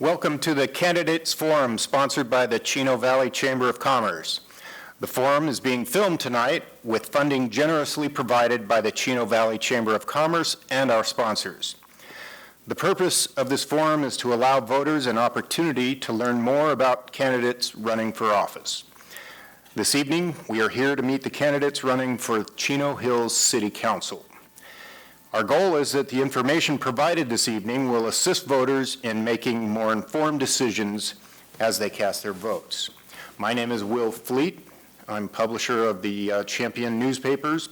Welcome to the Candidates Forum sponsored by the Chino Valley Chamber of Commerce. The forum is being filmed tonight with funding generously provided by the Chino Valley Chamber of Commerce and our sponsors. The purpose of this forum is to allow voters an opportunity to learn more about candidates running for office. This evening, we are here to meet the candidates running for Chino Hills City Council. Our goal is that the information provided this evening will assist voters in making more informed decisions as they cast their votes. My name is Will Fleet. I'm publisher of the Champion newspapers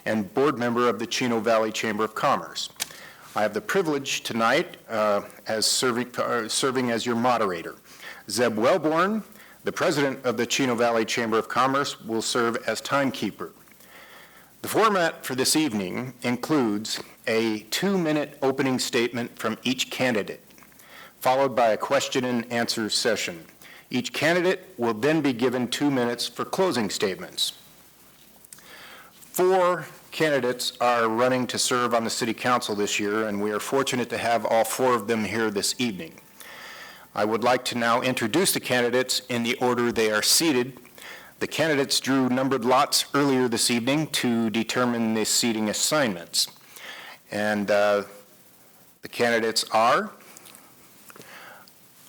and board member of the Chino Valley Chamber of Commerce. I have the privilege tonight as serving as your moderator. Zeb Wellborn, the president of the Chino Valley Chamber of Commerce, will serve as timekeeper. The format for this evening includes a 2-minute opening statement from each candidate, followed by a question and answer session. Each candidate will then be given 2 minutes for closing statements. 4 candidates are running to serve on the City Council this year, and we are fortunate to have all 4 of them here this evening. I would like to now introduce the candidates in the order they are seated. The candidates drew numbered lots earlier this evening to determine the seating assignments. And the candidates are,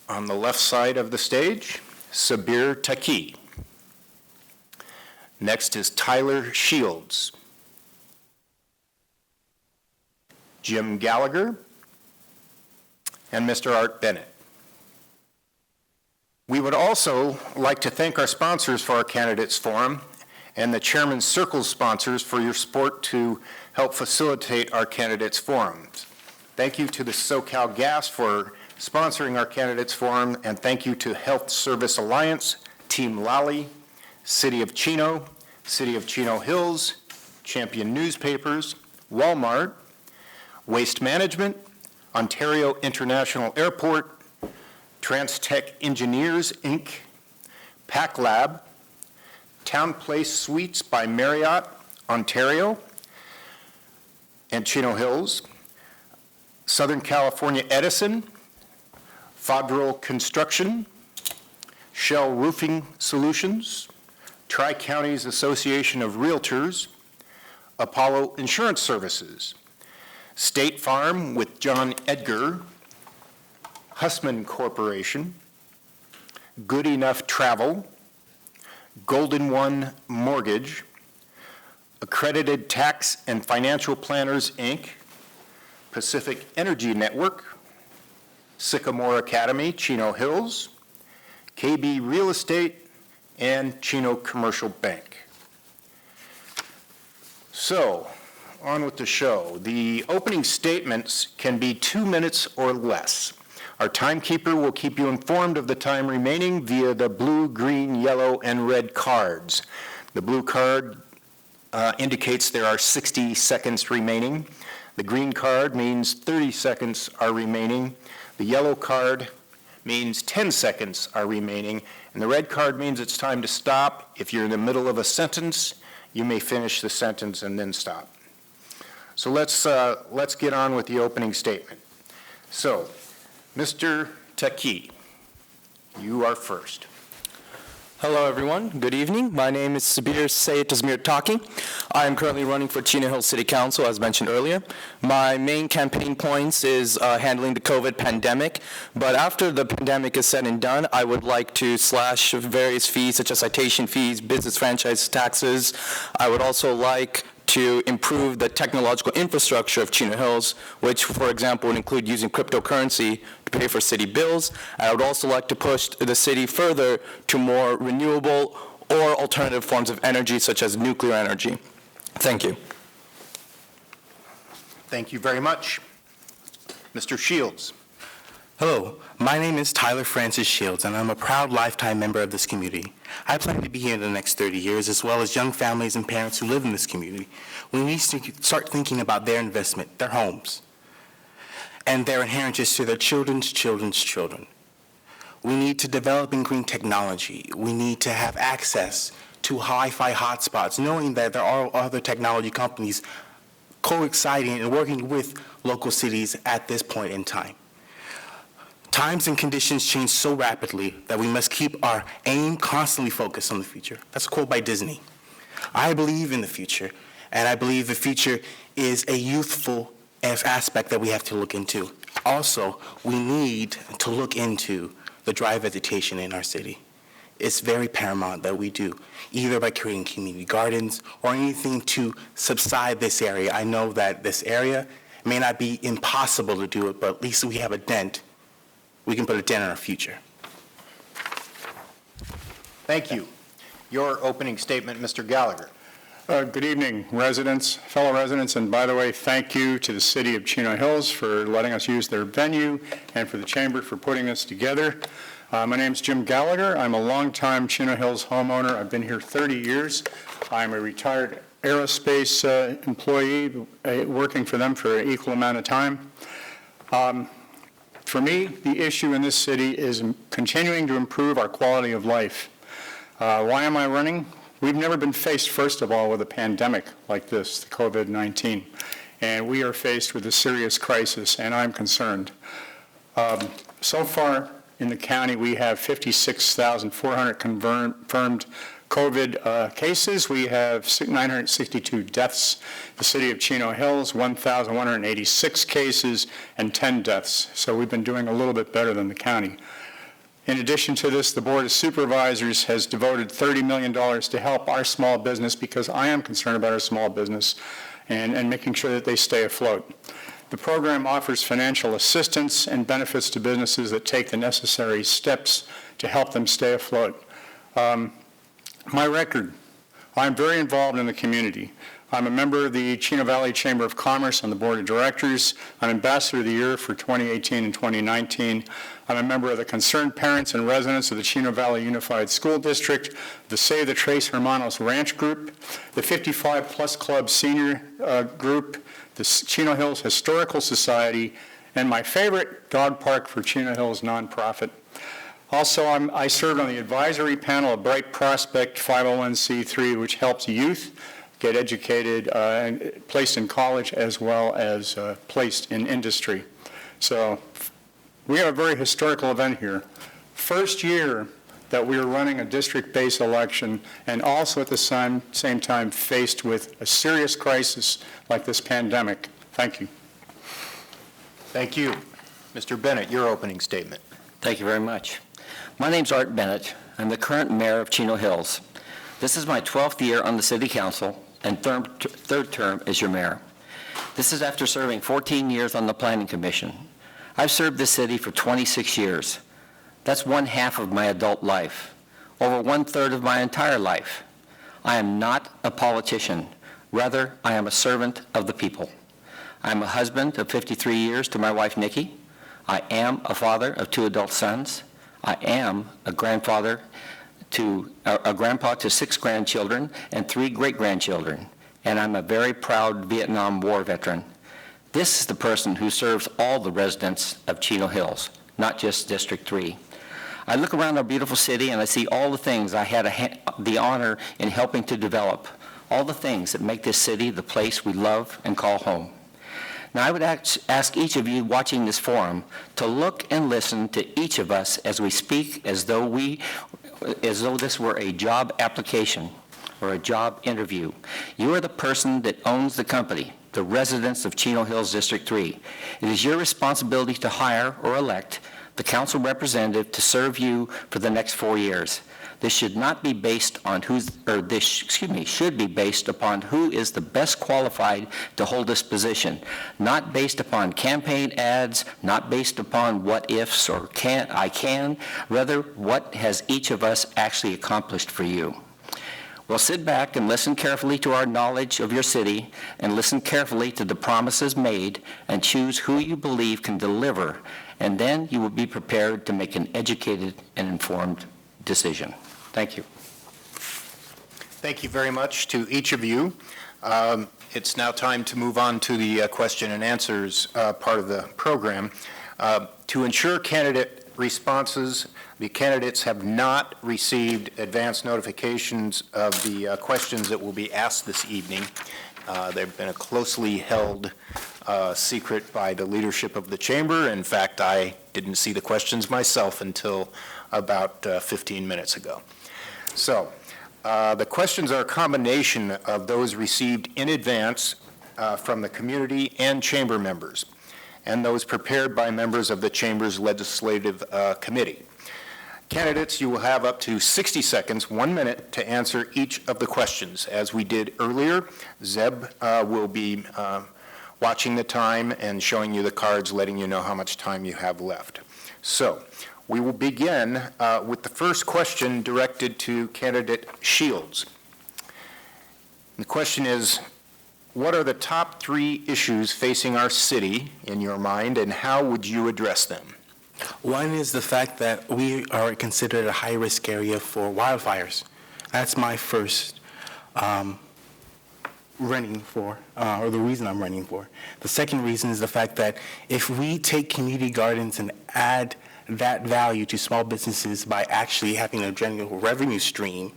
on the left side of the stage, Sabir Taki. Next is Tyler Shields. Jim Gallagher, and Mr. Art Bennett. We would also like to thank our sponsors for our candidates forum and the Chairman's Circle sponsors for your support to help facilitate our candidates forums. Thank you to the SoCal Gas for sponsoring our candidates forum, and thank you to Health Service Alliance, Team Lally, City of Chino Hills, Champion Newspapers, Walmart, Waste Management, Ontario International Airport, TransTech Engineers, Inc., Pac Lab, Town Place Suites by Marriott, Ontario, and Chino Hills, Southern California Edison, Fodrell Construction, Shell Roofing Solutions, Tri-Counties Association of Realtors, Apollo Insurance Services, State Farm with John Edgar, Hussman Corporation, Good Enough Travel, Golden One Mortgage, Accredited Tax and Financial Planners, Inc., Pacific Energy Network, Sycamore Academy, Chino Hills, KB Real Estate, and Chino Commercial Bank. So, on with the show. The opening statements can be 2 minutes or less. Our timekeeper will keep you informed of the time remaining via the blue, green, yellow, and red cards. The blue card indicates there are 60 seconds remaining. The green card means 30 seconds are remaining. The yellow card means 10 seconds are remaining. And the red card means it's time to stop. If you're in the middle of a sentence, you may finish the sentence and then stop. So let's get on with the opening statement. So, Mr. Taki, you are first. Hello, everyone. Good evening. My name is Sabir Sayed Tasmir Taki. I am currently running for Chino Hills City Council, as mentioned earlier. My main campaign points is handling the COVID pandemic, but after the pandemic is said and done, I would like to slash various fees, such as citation fees, business franchise taxes. I would also like to improve the technological infrastructure of Chino Hills, which, for example, would include using cryptocurrency to pay for city bills. I would also like to push the city further to more renewable or alternative forms of energy, such as nuclear energy. Thank you. Thank you very much. Mr. Shields. Hello, my name is Tyler Francis Shields, and I'm a proud lifetime member of this community. I plan to be here in the next 30 years, as well as young families and parents who live in this community. We need to start thinking about their investment, their homes, and their inheritance to their children's children's children. We need to develop in green technology. We need to have access to Wi-Fi hotspots, knowing that there are other technology companies coexisting and working with local cities at this point in time. Times and conditions change so rapidly that we must keep our aim constantly focused on the future. That's a quote by Disney. I believe in the future, and I believe the future is a youthful aspect that we have to look into. Also, we need to look into the dry vegetation in our city. It's very paramount that we do, either by creating community gardens or anything to subside this area. I know that this area may not be impossible to do it, but at least we have a dent. We can put a dent in our future. Thank you. Your opening statement, Mr. Gallagher. Good evening, residents, fellow residents, and by the way, thank you to the City of Chino Hills for letting us use their venue and for the Chamber for putting this together. My name's Jim Gallagher. I'm a longtime Chino Hills homeowner. I've been here 30 years. I'm a retired aerospace employee working for them for an equal amount of time. For me, the issue in this city is continuing to improve our quality of life. Why am I running? We've never been faced, first of all, with a pandemic like this, the COVID-19, and we are faced with a serious crisis, and I'm concerned. So far in the county, we have 56,400 confirmed COVID cases. We have 962 deaths. The city of Chino Hills, 1,186 cases and 10 deaths. So we've been doing a little bit better than the county. In addition to this, the Board of Supervisors has devoted $30 million to help our small business because I am concerned about our small business and making sure that they stay afloat. The program offers financial assistance and benefits to businesses that take the necessary steps to help them stay afloat. My record, I'm very involved in the community. I'm a member of the Chino Valley Chamber of Commerce on the Board of Directors. I'm Ambassador of the Year for 2018 and 2019. I'm a member of the Concerned Parents and Residents of the Chino Valley Unified School District, the Save the Tres Hermanos Ranch Group, the 55 Plus Club Senior Group, the Chino Hills Historical Society, and my favorite, Dog Park for Chino Hills nonprofit. Also, I served on the advisory panel of Bright Prospect 501c3, which helps youth get educated and placed in college as well as placed in industry. So we have a very historical event here. First year that we are running a district-based election and also at the same time faced with a serious crisis like this pandemic. Thank you. Thank you. Mr. Bennett, your opening statement. Thank you very much. My name's Art Bennett. I'm the current mayor of Chino Hills. This is my 12th year on the city council and third term as your mayor. This is after serving 14 years on the planning commission. I've served this city for 26 years. That's 1/2 of my adult life, over 1/3 of my entire life. I am not a politician. Rather, I am a servant of the people. I'm a husband of 53 years to my wife, Nikki. I am a father of 2 adult sons. I am a grandpa to 6 grandchildren and 3 great-grandchildren, and I'm a very proud Vietnam War veteran. This is the person who serves all the residents of Chino Hills, not just District 3. I look around our beautiful city and I see all the things I had the honor in helping to develop, all the things that make this city the place we love and call home. Now, I would ask each of you watching this forum to look and listen to each of us as we speak as though this were a job application or a job interview. You are the person that owns the company, the residents of Chino Hills District 3. It is your responsibility to hire or elect the council representative to serve you for the next 4 years. This should not be based on should be based upon who is the best qualified to hold this position, not based upon campaign ads, not based upon what ifs or rather what has each of us actually accomplished for you. Well, sit back and listen carefully to our knowledge of your city and listen carefully to the promises made and choose who you believe can deliver, and then you will be prepared to make an educated and informed decision. Thank you. Thank you very much to each of you. It's now time to move on to the question and answers part of the program. To ensure candidate responses, the candidates have not received advance notifications of the questions that will be asked this evening. They've been a closely held secret by the leadership of the chamber. In fact, I didn't see the questions myself until about 15 minutes ago. So the questions are a combination of those received in advance from the community and chamber members, and those prepared by members of the chamber's legislative committee. Candidates, you will have up to 60 seconds, 1 minute, to answer each of the questions. As we did earlier, Zeb will be watching the time and showing you the cards, letting you know how much time you have left. So we will begin with the first question directed to candidate Shields. The question is, what are the top 3 issues facing our city in your mind, and how would you address them? One is the fact that we are considered a high-risk area for wildfires. That's my first running for, or the reason I'm running for. The second reason is the fact that if we take community gardens and add that value to small businesses by actually having a general revenue stream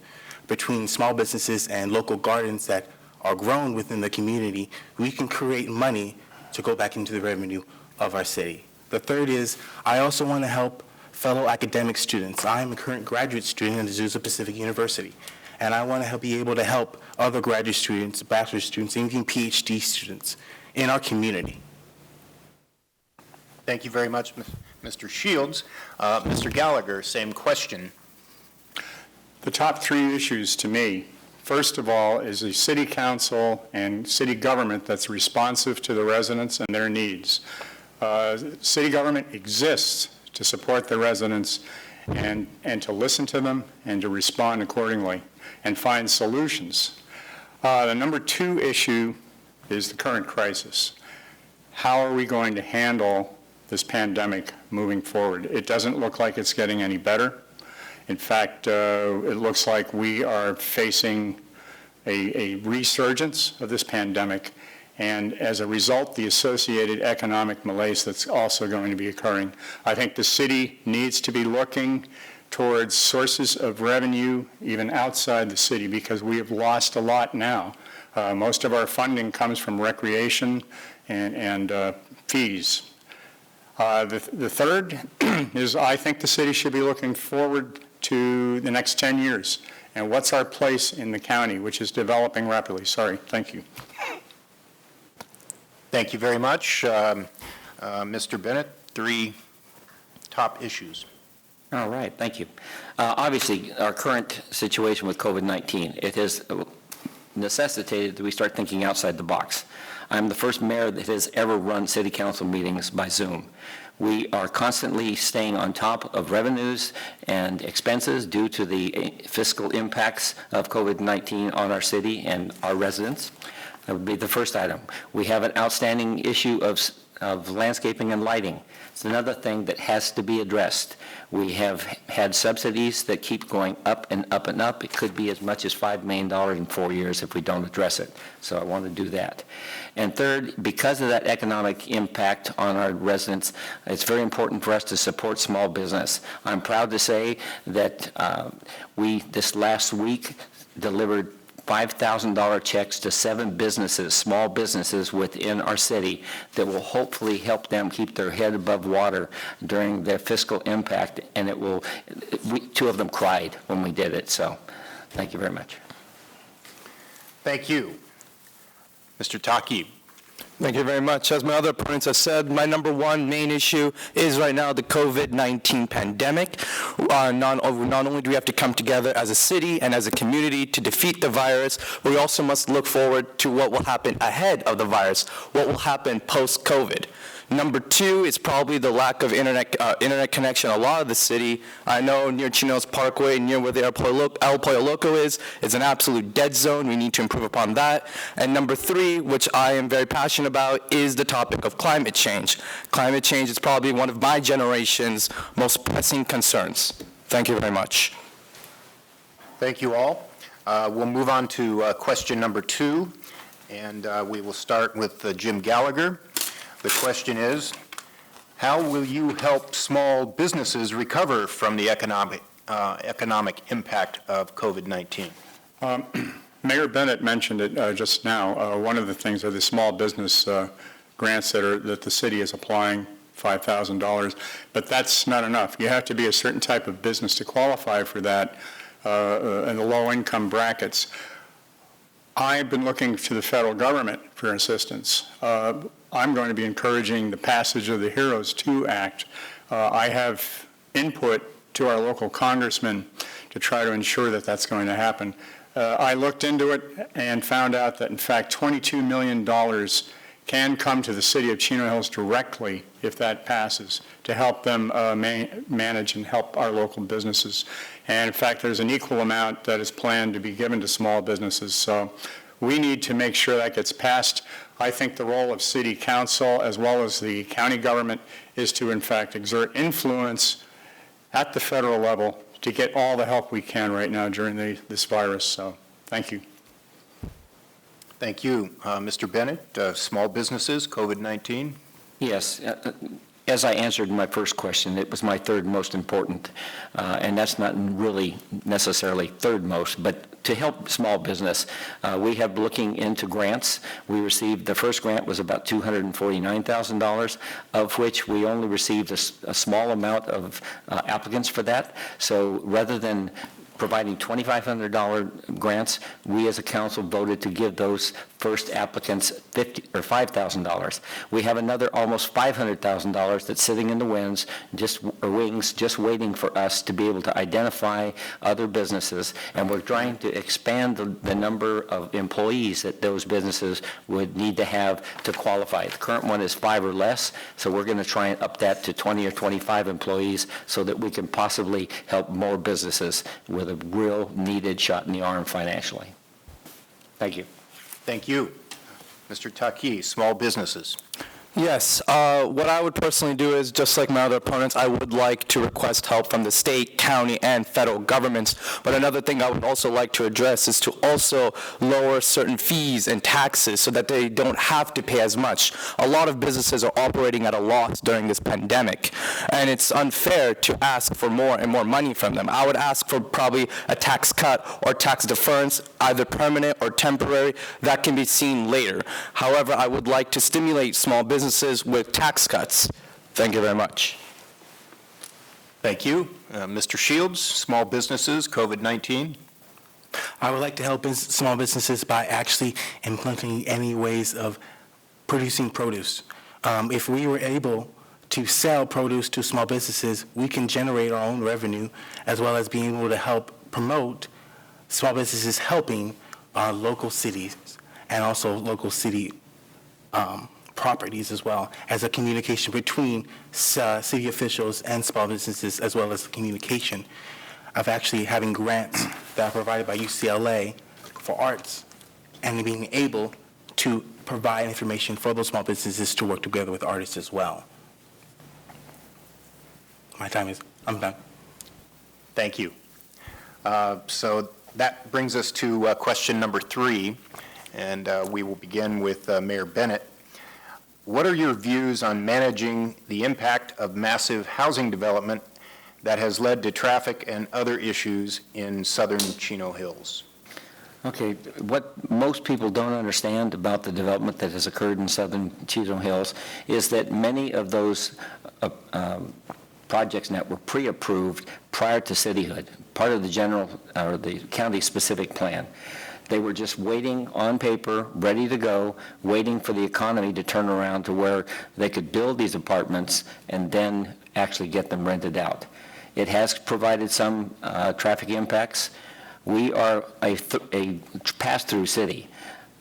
between small businesses and local gardens that are grown within the community, we can create money to go back into the revenue of our city. The third is, I also want to help fellow academic students. I'm a current graduate student at Azusa Pacific University, and I want to be able to help other graduate students, bachelor's students, and even PhD students in our community. Thank you very much, Mr. Shields. Mr. Gallagher, same question. The top 3 issues to me, first of all, is a city council and city government that's responsive to the residents and their needs. City government exists to support the residents and to listen to them and to respond accordingly and find solutions. The number 2 issue is the current crisis. How are we going to handle this pandemic moving forward? It doesn't look like it's getting any better. In fact, it looks like we are facing a resurgence of this pandemic, and as a result, the associated economic malaise that's also going to be occurring. I think the city needs to be looking towards sources of revenue even outside the city, because we have lost a lot now. Most of our funding comes from recreation and fees. The third is, I think the city should be looking forward to the next 10 years and what's our place in the county, which is developing rapidly. Sorry, thank you. Thank you very much. Mr. Bennett, 3 top issues. All right, thank you. Obviously, our current situation with COVID-19, it has necessitated that we start thinking outside the box. I'm the first mayor that has ever run city council meetings by Zoom. We are constantly staying on top of revenues and expenses due to the fiscal impacts of COVID-19 on our city and our residents. That would be the first item. We have an outstanding issue of landscaping and lighting. It's another thing that has to be addressed. We have had subsidies that keep going up and up and up. It could be as much as $5 million in 4 years if we don't address it. So I want to do that. And third, because of that economic impact on our residents, it's very important for us to support small business. I'm proud to say that we, this last week, delivered $5,000 checks to 7 businesses, small businesses within our city, that will hopefully help them keep their head above water during their fiscal impact. And it will, 2 of them cried when we did it. So thank you very much. Thank you. Mr. Taki. Thank you very much. As my other opponents have said, my number 1 main issue is right now the COVID-19 pandemic. Not only do we have to come together as a city and as a community to defeat the virus, but we also must look forward to what will happen ahead of the virus, what will happen post-COVID. Number 2 is probably the lack of internet connection in a lot of the city. I know near Chino's Parkway, near where the El Pollo Loco is an absolute dead zone. We need to improve upon that. And number 3, which I am very passionate about, is the topic of climate change. Climate change is probably one of my generation's most pressing concerns. Thank you very much. Thank you all. We'll move on to question number 2, and we will start with Jim Gallagher. The question is, how will you help small businesses recover from the economic impact of COVID-19? Mayor Bennett mentioned it just now. One of the things are the small business grants that the city is applying, $5,000, but that's not enough. You have to be a certain type of business to qualify for that in the low-income brackets. I've been looking to the federal government for assistance. I'm going to be encouraging the passage of the HEROES 2 Act. I have input to our local congressman to try to ensure that that's going to happen. I looked into it and found out that, in fact, $22 million can come to the city of Chino Hills directly, if that passes, to help them manage and help our local businesses. And in fact, there's an equal amount that is planned to be given to small businesses. So we need to make sure that gets passed. I think the role of city council as well as the county government is to, in fact, exert influence at the federal level to get all the help we can right now during this virus. So thank you. Thank you. Mr. Bennett, small businesses, COVID-19. Yes. As I answered in my first question, it was my third most important, and that's not really necessarily third most, but to help small business, we have looking into grants. We received, the first grant was about $249,000, of which we only received a small amount of applicants for that. So rather than providing $2,500 grants, we as a council voted to give those first applicants $5,000. We have another almost $500,000 that's sitting in the wings, just waiting for us to be able to identify other businesses, and we're trying to expand the number of employees that those businesses would need to have to qualify. The current one is 5 or less, so we're going to try and up that to 20 or 25 employees so that we can possibly help more businesses with a real needed shot in the arm financially. Thank you. Thank you. Mr. Taki, small businesses. Yes, what I would personally do is, just like my other opponents, I would like to request help from the state, county, and federal governments. But another thing I would also like to address is to also lower certain fees and taxes so that they don't have to pay as much. A lot of businesses are operating at a loss during this pandemic, and it's unfair to ask for more and more money from them. I would ask for probably a tax cut or tax deference, either permanent or temporary. That can be seen later. However, I would like to stimulate small businesses with tax cuts. Thank you very much. Thank you. Mr. Shields, small businesses, COVID-19. I would like to help small businesses by actually implementing any ways of producing produce. If we were able to sell produce to small businesses, we can generate our own revenue, as well as being able to help promote small businesses helping our local cities and also local city properties, as well as a communication between city officials and small businesses, as well as the communication of actually having grants that are provided by UCLA for arts and being able to provide information for those small businesses to work together with artists as well. I'm done. Thank you. So that brings us to question number 3, and we will begin with Mayor Bennett. What are your views on managing the impact of massive housing development that has led to traffic and other issues in southern Chino Hills? Okay, what most people don't understand about the development that has occurred in southern Chino Hills is that many of those projects that were pre-approved prior to cityhood, part of the general or the county-specific plan. They were just waiting on paper, ready to go, waiting for the economy to turn around to where they could build these apartments and then actually get them rented out. It has provided some traffic impacts. We are a pass-through city.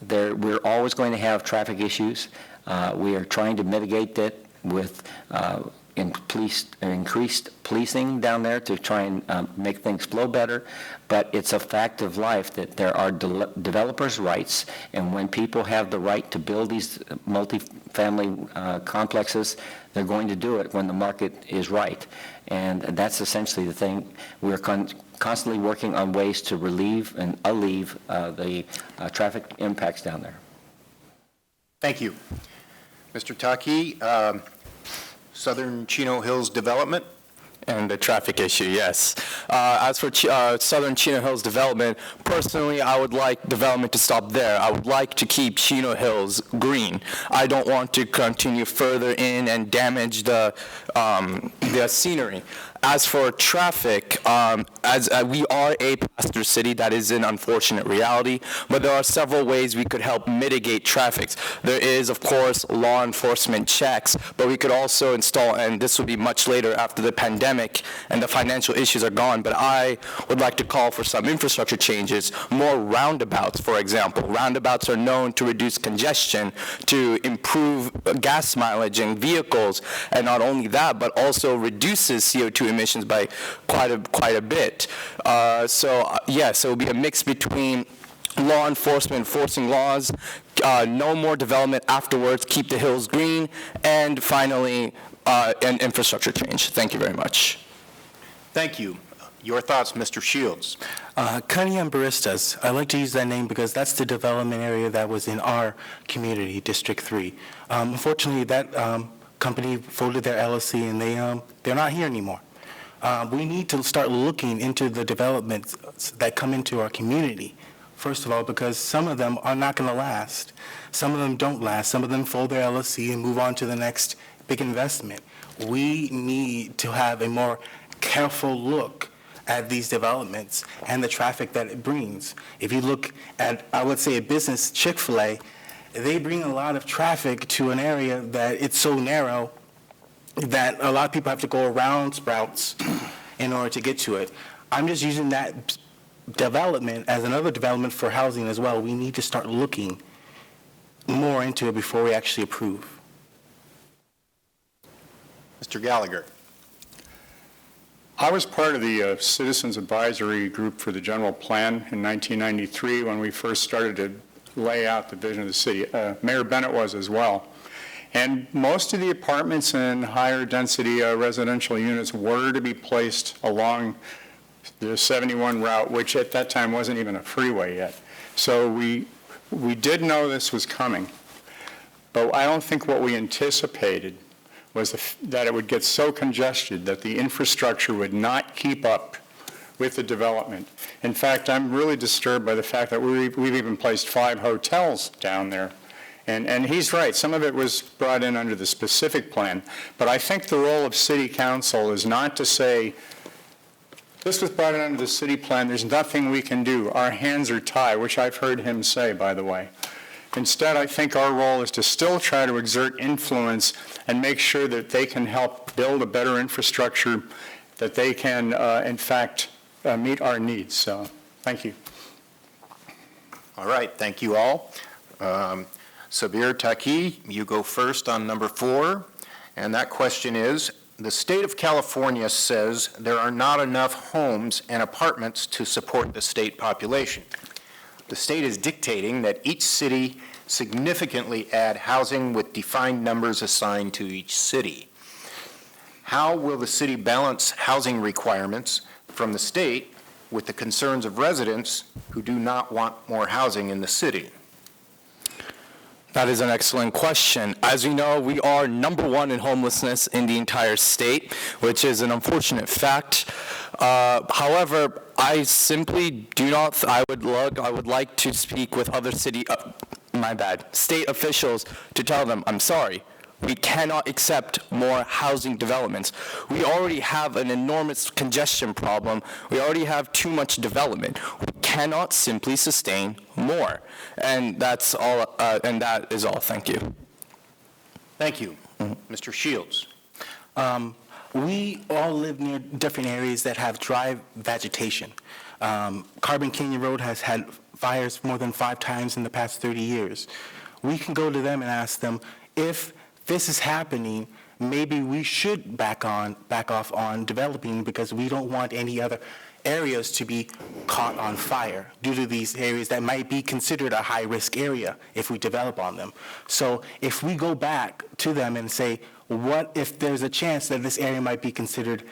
We're always going to have traffic issues. We are trying to mitigate that with increased policing down there to try and make things flow better, but it's a fact of life that there are developers' rights, and when people have the right to build these multi-family complexes, they're going to do it when the market is right, and that's essentially the thing. We're constantly working on ways to relieve and alleviate the traffic impacts down there. Thank you. Mr. Taki, Southern Chino Hills development? And the traffic issue, yes. As for Southern Chino Hills development, personally, I would like development to stop there. I would like to keep Chino Hills green. I don't want to continue further in and damage the scenery. As for traffic, we are a passenger city, that is an unfortunate reality, but there are several ways we could help mitigate traffic. There is, of course, law enforcement checks, but we could also install, and this will be much later after the pandemic and the financial issues are gone, but I would like to call for some infrastructure changes, more roundabouts, for example. Roundabouts are known to reduce congestion, to improve gas mileage in vehicles, and not only that, but also reduces CO2 emissions by quite a bit. Yes, it will be a mix between law enforcement enforcing laws, no more development afterwards, keep the hills green, and finally, an infrastructure change. Thank you very much. Thank you. Your thoughts, Mr. Shields? Cunningham Baristas. I like to use that name because that's the development area that was in our community, District 3. Unfortunately, that company folded their LLC and they're not here anymore. We need to start looking into the developments that come into our community, first of all, because some of them are not going to last. Some of them don't last. Some of them fold their LLC and move on to the next big investment. We need to have a more careful look at these developments and the traffic that it brings. If you look at, I would say, a business, Chick-fil-A, they bring a lot of traffic to an area that it's so narrow that a lot of people have to go around Sprouts in order to get to it. I'm just using that development as another development for housing as well. We need to start looking more into it before we actually approve. Mr. Gallagher? I was part of the Citizens Advisory Group for the General Plan in 1993 when we first started to lay out the vision of the city. Mayor Bennett was as well. And most of the apartments and higher density residential units were to be placed along the 71 route, which at that time wasn't even a freeway yet. So we did know this was coming, but I don't think what we anticipated was that it would get so congested that the infrastructure would not keep up with the development. In fact, I'm really disturbed by the fact that we've even placed 5 hotels down there. And he's right, some of it was brought in under the specific plan, but I think the role of city council is not to say, this was brought in under the city plan, there's nothing we can do, our hands are tied, which I've heard him say, by the way. Instead, I think our role is to still try to exert influence and make sure that they can help build a better infrastructure, that they can, in fact, meet our needs. So, thank you. All right, thank you all. Sabir Taki, you go first on number 4, and that question is, the state of California says there are not enough homes and apartments to support the state population. The state is dictating that each city significantly add housing with defined numbers assigned to each city. How will the city balance housing requirements from the state with the concerns of residents who do not want more housing in the city? That is an excellent question. As we know, we are number 1 in homelessness in the entire state, which is an unfortunate fact. However, I simply do not, I would like to speak with other state officials to tell them, I'm sorry, we cannot accept more housing developments. We already have an enormous congestion problem. We already have too much development. We cannot simply sustain more. And that's all, and that is all. Thank you. Thank you. Mr. Shields. We all live near different areas that have dry vegetation. Carbon Canyon Road has had fires more than 5 times in the past 30 years. We can go to them and ask them, if this is happening, maybe we should back off on developing because we don't want any other areas to be caught on fire due to these areas that might be considered a high-risk area if we develop on them. So if we go back to them and say, what if there's a chance that this area might be considered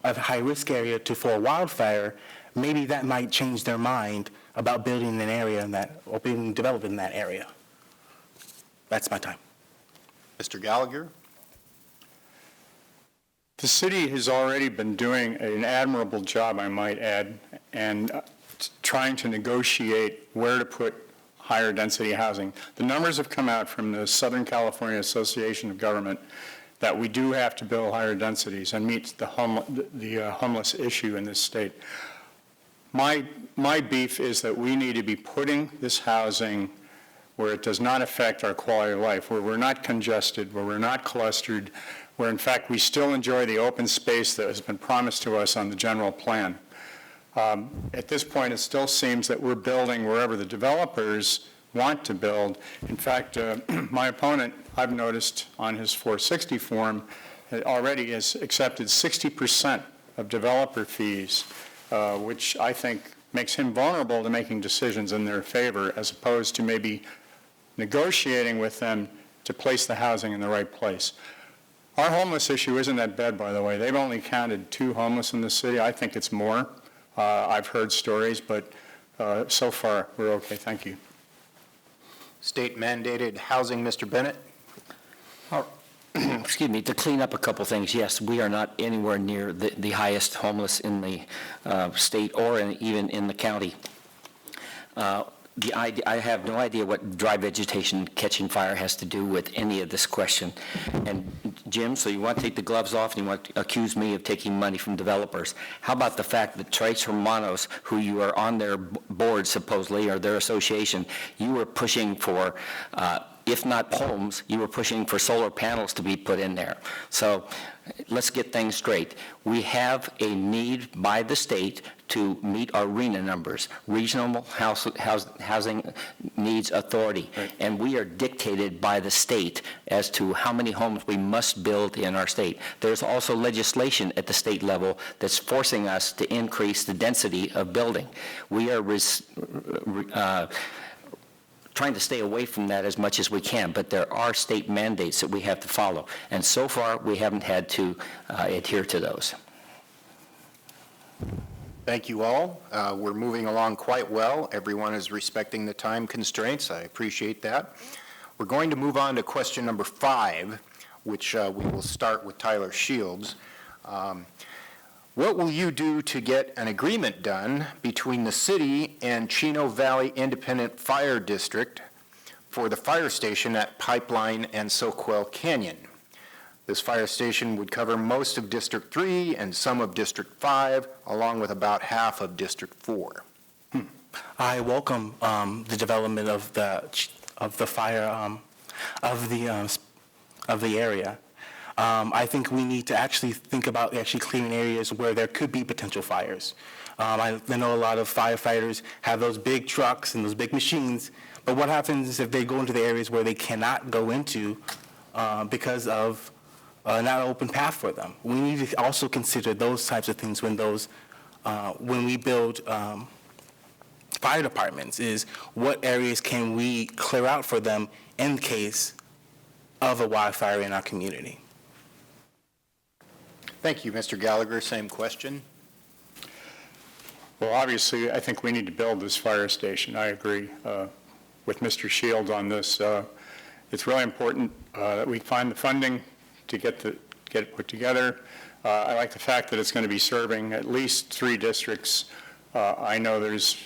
a high-risk area for a wildfire, maybe that might change their mind about building an area in that, or being developed in that area. That's my time. Mr. Gallagher. The The city has already been doing an admirable job, I might add, and trying to negotiate where to put higher density housing. The numbers have come out from the Southern California Association of Government that we do have to build higher densities and meet the homeless issue in this state. My beef is that we need to be putting this housing where it does not affect our quality of life, where we're not congested, where we're not clustered, where in fact we still enjoy the open space that has been promised to us on the general plan. At this point, it still seems that we're building wherever the developers want to build. In fact, my opponent, I've noticed on his 460 form, already has accepted 60% of developer fees, which I think makes him vulnerable to making decisions in their favor, as opposed to maybe negotiating with them to place the housing in the right place. Our homeless issue isn't that bad, by the way. They've only counted 2 homeless in the city. I think it's more. I've heard stories, but so far we're okay. Thank you. State mandated housing, Mr. Bennett? Excuse me, to clean up a couple things, yes, we are not anywhere near the highest homeless in the state or even in the county. I have no idea what dry vegetation catching fire has to do with any of this question. And Jim, so you want to take the gloves off and you want to accuse me of taking money from developers. How about the fact that Tres Hermanos, who you are on their board supposedly, or their association, you were pushing for, if not homes, you were pushing for solar panels to be put in there. So let's get things straight. We have a need by the state to meet our RHNA numbers, Regional Housing Needs Authority, right. And we are dictated by the state as to how many homes we must build in our state. There's also legislation at the state level that's forcing us to increase the density of building. We are trying to stay away from that as much as we can, but there are state mandates that we have to follow. And so far, we haven't had to adhere to those. Thank you all. We're moving along quite well. Everyone is respecting the time constraints. I appreciate that. We're going to move on to question number 5, which we will start with Tyler Shields. What will you do to get an agreement done between the city and Chino Valley Independent Fire District for the fire station at Pipeline and Soquel Canyon? This fire station would cover most of District 3 and some of District 5, along with about half of District 4. I welcome the development of the fire of the area. I think we need to actually think about clearing areas where there could be potential fires. I know a lot of firefighters have those big trucks and those big machines, but what happens if they go into the areas where they cannot go into because of not an open path for them? We need to also consider those types of things when we build fire departments, is what areas can we clear out for them in case of a wildfire in our community. Thank you, Mr. Gallagher. Same question. Well, obviously, I think we need to build this fire station. I agree with Mr. Shields on this. It's really important that we find the funding to get it put together. I like the fact that it's going to be serving at least 3 districts. I know there's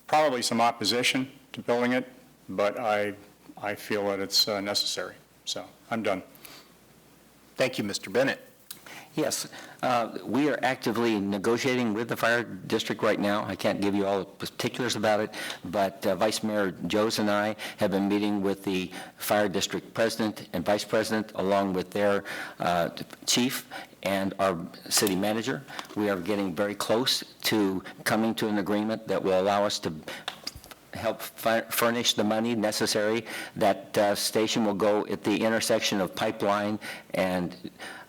probably some opposition to building it, but I feel that it's necessary. So I'm done. Thank you, Mr. Bennett. Yes, we are actively negotiating with the fire district right now. I can't give you all the particulars about it, but Vice Mayor Joes and I have been meeting with the fire district president and vice president, along with their chief and our city manager. We are getting very close to coming to an agreement that will allow us to help furnish the money necessary. That station will go at the intersection of Pipeline and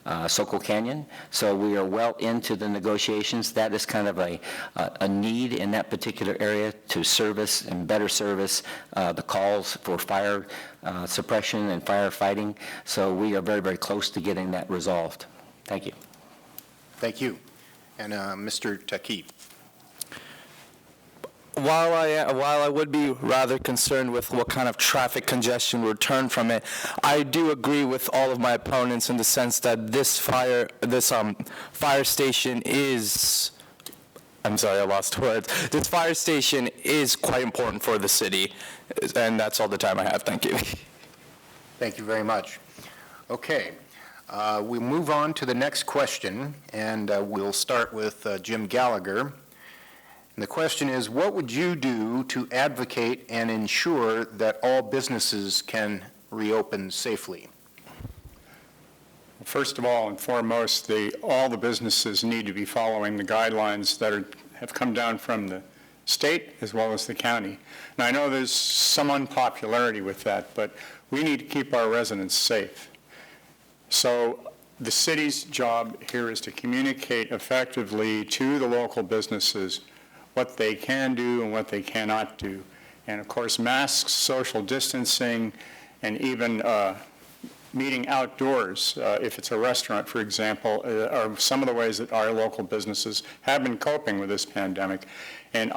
Soquel Canyon. So we are well into the negotiations. That is kind of a need in that particular area to service and better service the calls for fire suppression and firefighting. So we are very, very close to getting that resolved. Thank you. Thank you. And Mr. Takib. while I would be rather concerned with what kind of traffic congestion would return from it, I do agree with all of my opponents in the sense that this fire station is, I'm sorry, I lost words. This fire station is quite important for the city, and that's all the time I have. Thank you. Thank you very much. Okay, we move on to the next question, and we'll start with Jim Gallagher. And the question is, what would you do to advocate and ensure that all businesses can reopen safely? First of all and foremost, all the businesses need to be following the guidelines that have come down from the state as well as the county. Now, I know there's some unpopularity with that, but we need to keep our residents safe. So the city's job here is to communicate effectively to the local businesses what they can do and what they cannot do. And of course, masks, social distancing, and even meeting outdoors, if it's a restaurant, for example, are some of the ways that our local businesses have been coping with this pandemic. And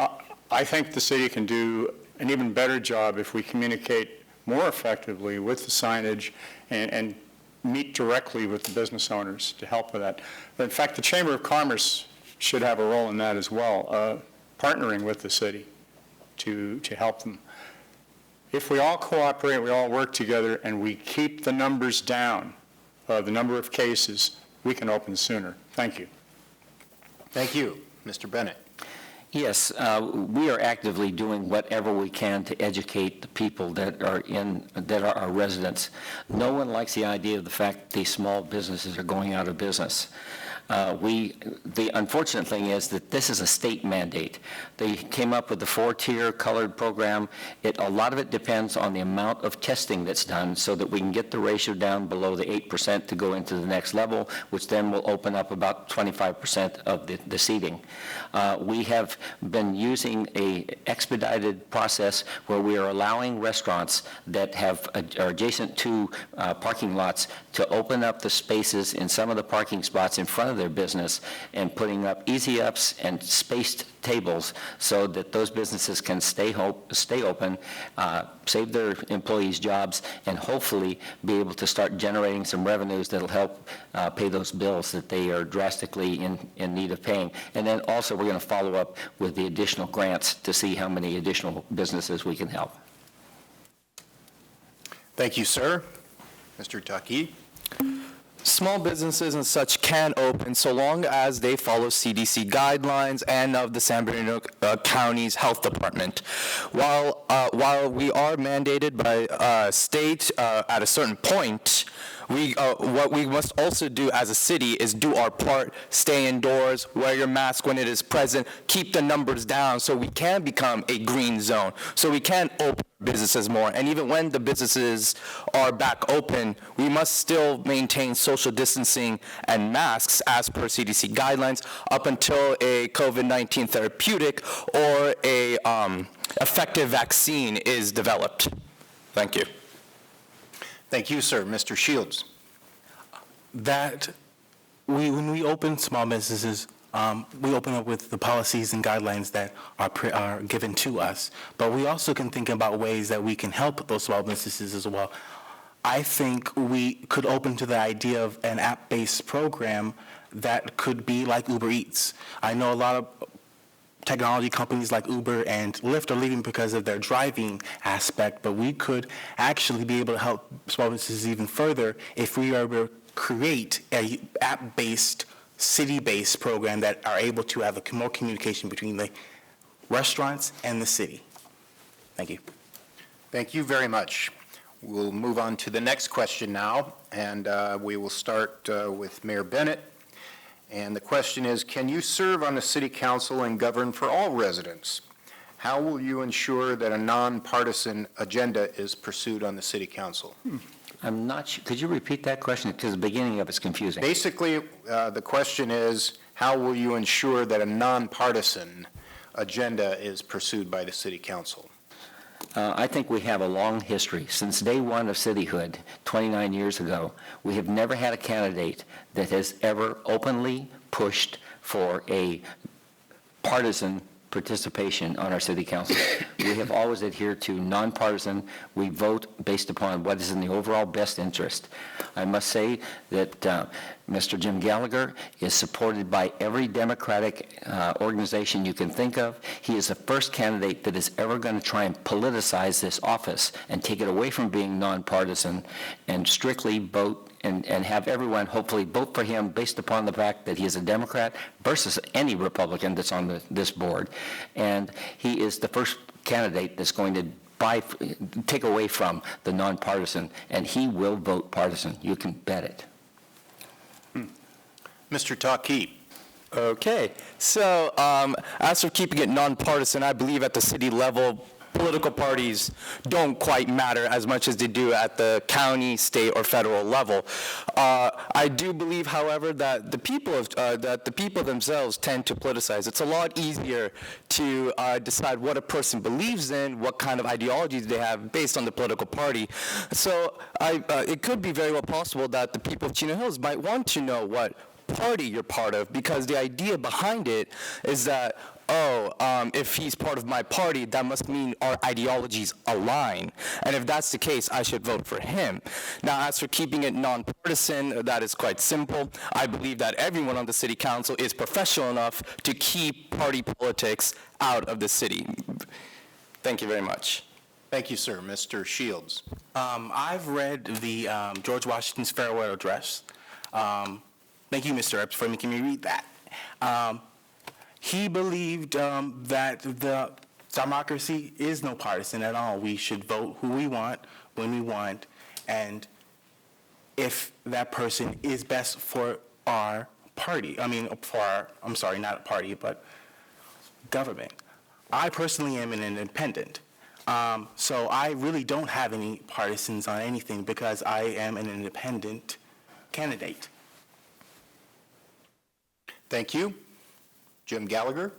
I think the city can do an even better job if we communicate more effectively with the signage and meet directly with the business owners to help with that. But in fact, the Chamber of Commerce should have a role in that as well, partnering with the city to help them. If we all cooperate, we all work together, and we keep the numbers down, the number of cases, we can open sooner. Thank you. Thank you. Mr. Bennett. Yes, we are actively doing whatever we can to educate the people that are our residents. No one likes the idea of the fact that these small businesses are going out of business. The unfortunate thing is that this is a state mandate. They came up with the 4-tier colored program. A lot of it depends on the amount of testing that's done so that we can get the ratio down below the 8% to go into the next level, which then will open up about 25% of the seating. We have been using a expedited process where we are allowing restaurants that are adjacent to parking lots to open up the spaces in some of the parking spots in front of their business and putting up easy ups and spaced tables so that those businesses can stay open, save their employees' jobs, and hopefully be able to start generating some revenues that will help pay those bills that they are drastically in need of paying. And then also we're going to follow up with the additional grants to see how many additional businesses we can help. Thank you, sir. Mr. Taki. Small businesses and such can open so long as they follow CDC guidelines and of the San Bernardino County's health department. While we are mandated by state at a certain point, what we must also do as a city is do our part, stay indoors, wear your mask when it is present, keep the numbers down so we can become a green zone, so we can open businesses more. And even when the businesses are back open, we must still maintain social distancing and masks as per CDC guidelines up until a COVID-19 therapeutic or a effective vaccine is developed. Thank you. Thank you, sir. Mr. Shields. When we open small businesses, we open up with the policies and guidelines that are given to us, but we also can think about ways that we can help those small businesses as well. I think we could open to the idea of an app-based program that could be like Uber Eats. I know a lot of technology companies like Uber and Lyft are leaving because of their driving aspect, but we could actually be able to help small businesses even further if we are able to create an app-based, city-based program that are able to have more communication between the restaurants and the city. Thank you. Thank you very much. We'll move on to the next question now, and we will start with Mayor Bennett. And the question is, can you serve on the city council and govern for all residents? How will you ensure that a nonpartisan agenda is pursued on the city council? I'm not sure. Could you repeat that question? Because the beginning of it's confusing. Basically, the question is, how will you ensure that a nonpartisan agenda is pursued by the city council? I think we have a long history. Since day one of cityhood, 29 years ago, we have never had a candidate that has ever openly pushed for a partisan participation on our city council. We have always adhered to nonpartisan. We vote based upon what is in the overall best interest. I must say that Mr. Jim Gallagher is supported by every Democratic organization you can think of. He is the first candidate that is ever going to try and politicize this office and take it away from being nonpartisan and strictly vote and have everyone hopefully vote for him based upon the fact that he is a Democrat versus any Republican that's on this board. And he is the first candidate that's going to take away from the nonpartisan, and he will vote partisan. You can bet it. Mr. Taki. Okay, so as for keeping it nonpartisan, I believe at the city level, political parties don't quite matter as much as they do at the county, state, or federal level. I do believe, however, that the people themselves tend to politicize. It's a lot easier to decide what a person believes in, what kind of ideologies they have based on the political party. So it could be very well possible that the people of Chino Hills might want to know what party you're part of, because the idea behind it is that, if he's part of my party, that must mean our ideologies align. And if that's the case, I should vote for him. Now, as for keeping it nonpartisan, that is quite simple. I believe that everyone on the city council is professional enough to keep party politics out of the city. Thank you very much. Thank you, sir. Mr. Shields. I've read the George Washington's farewell address. Thank you, Mr. Epps, for making me read that. He believed that the democracy is no partisan at all. We should vote who we want, when we want, and if that person is best for our party. Not party, but government. I personally am an independent. So I really don't have any partisans on anything because I am an independent candidate. Thank you. Jim Gallagher.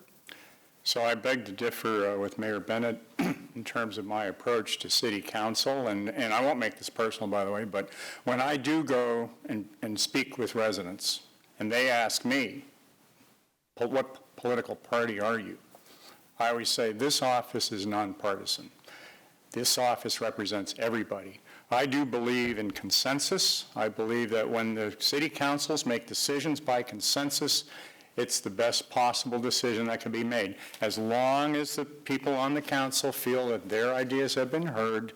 So I beg to differ with Mayor Bennett in terms of my approach to city council, and I won't make this personal, by the way, but when I do go and speak with residents, and they ask me, what political party are you? I always say, this office is nonpartisan. This office represents everybody. I do believe in consensus. I believe that when the city councils make decisions by consensus, it's the best possible decision that can be made. As long as the people on the council feel that their ideas have been heard,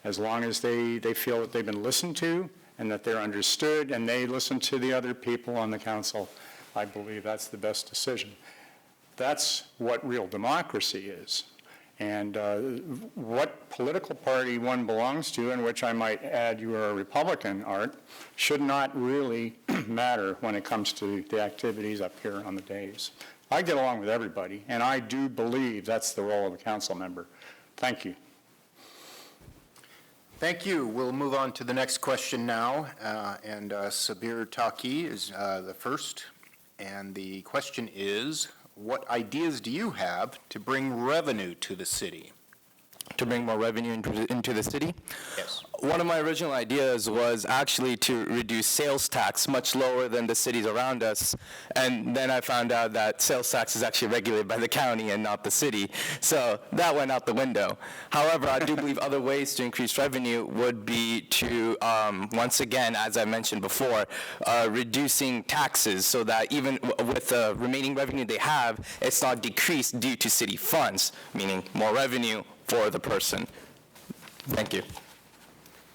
as long as they feel that they've been listened to and that they're understood and they listen to the other people on the council, I believe that's the best decision. That's what real democracy is. And what political party one belongs to, in which I might add you are a Republican, Art, should not really matter when it comes to the activities up here on the days. I get along with everybody, and I do believe that's the role of a council member. Thank you. Thank you. We'll move on to the next question now, and Sabir Taki is the first, and the question is, what ideas do you have to bring revenue to the city? To bring more revenue into the city? Yes. One of my original ideas was actually to reduce sales tax much lower than the cities around us, and then I found out that sales tax is actually regulated by the county and not the city, so that went out the window. However, I do believe other ways to increase revenue would be to, once again, as I mentioned before, reducing taxes so that even with the remaining revenue they have, it's not decreased due to city funds, meaning more revenue for the person. Thank you.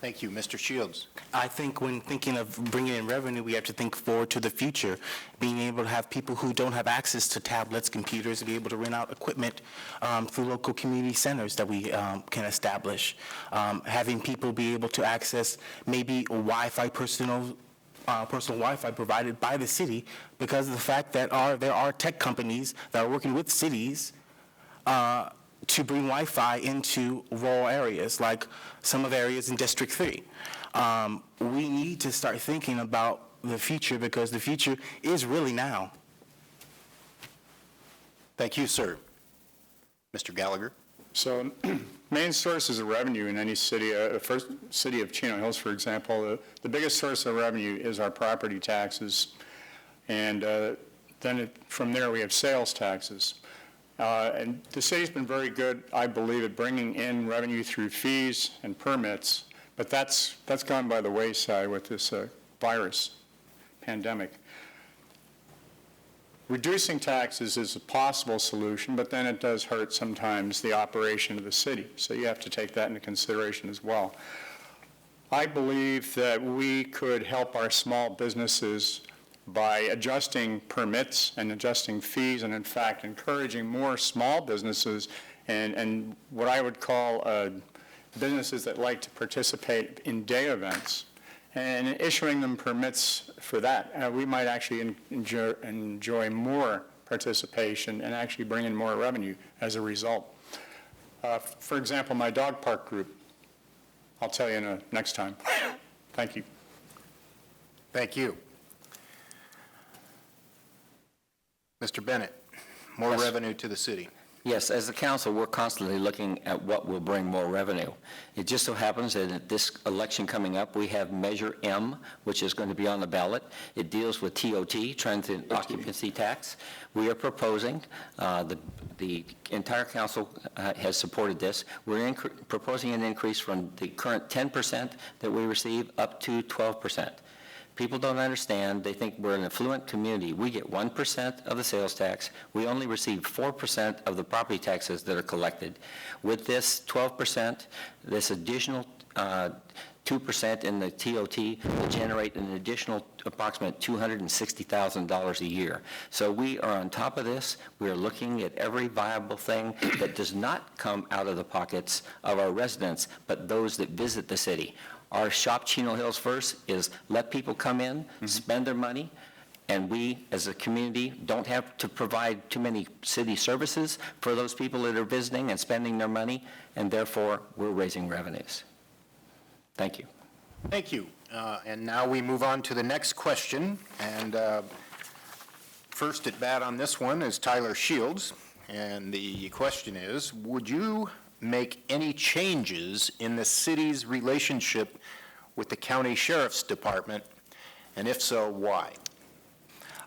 Thank you. Mr. Shields. I think when thinking of bringing in revenue, we have to think forward to the future, being able to have people who don't have access to tablets, computers, be able to rent out equipment through local community centers that we can establish, having people be able to access maybe a Wi-Fi personal Wi-Fi provided by the city, because of the fact that there are tech companies that are working with cities to bring Wi-Fi into rural areas, like some of the areas in District 3. We need to start thinking about the future, because the future is really now. Thank you, sir. Mr. Gallagher. So main sources of revenue in any city, first city of Chino Hills, for example, the biggest source of revenue is our property taxes. And then from there we have sales taxes. And the city's been very good, I believe, at bringing in revenue through fees and permits, but that's gone by the wayside with this virus pandemic. Reducing taxes is a possible solution, but then it does hurt sometimes the operation of the city. So you have to take that into consideration as well. I believe that we could help our small businesses by adjusting permits and adjusting fees, and in fact encouraging more small businesses and what I would call businesses that like to participate in day events, and issuing them permits for that. We might actually enjoy more participation and actually bring in more revenue as a result. For example, my dog park group, I'll tell you next time. Thank you. Thank you. Mr. Bennett, more Yes. revenue to the city. Yes, as the council, we're constantly looking at what will bring more revenue. It just so happens that at this election coming up, we have Measure M, which is going to be on the ballot. It deals with TOT, Transient Occupancy Tax. We are proposing, the entire council has supported this, we're proposing an increase from the current 10% that we receive up to 12%. People don't understand. They think we're an affluent community. We get 1% of the sales tax. We only receive 4% of the property taxes that are collected. With this 12%, this additional 2% in the TOT will generate an additional approximate $260,000 a year. So we are on top of this. We are looking at every viable thing that does not come out of the pockets of our residents, but those that visit the city. Our Shop Chino Hills First is let people come in, spend their money, and we, as a community, don't have to provide too many city services for those people that are visiting and spending their money, and therefore, we're raising revenues. Thank you. Thank you. And now we move on to the next question. And first at bat on this one is Tyler Shields. And the question is, would you make any changes in the city's relationship with the county sheriff's department? And if so, why?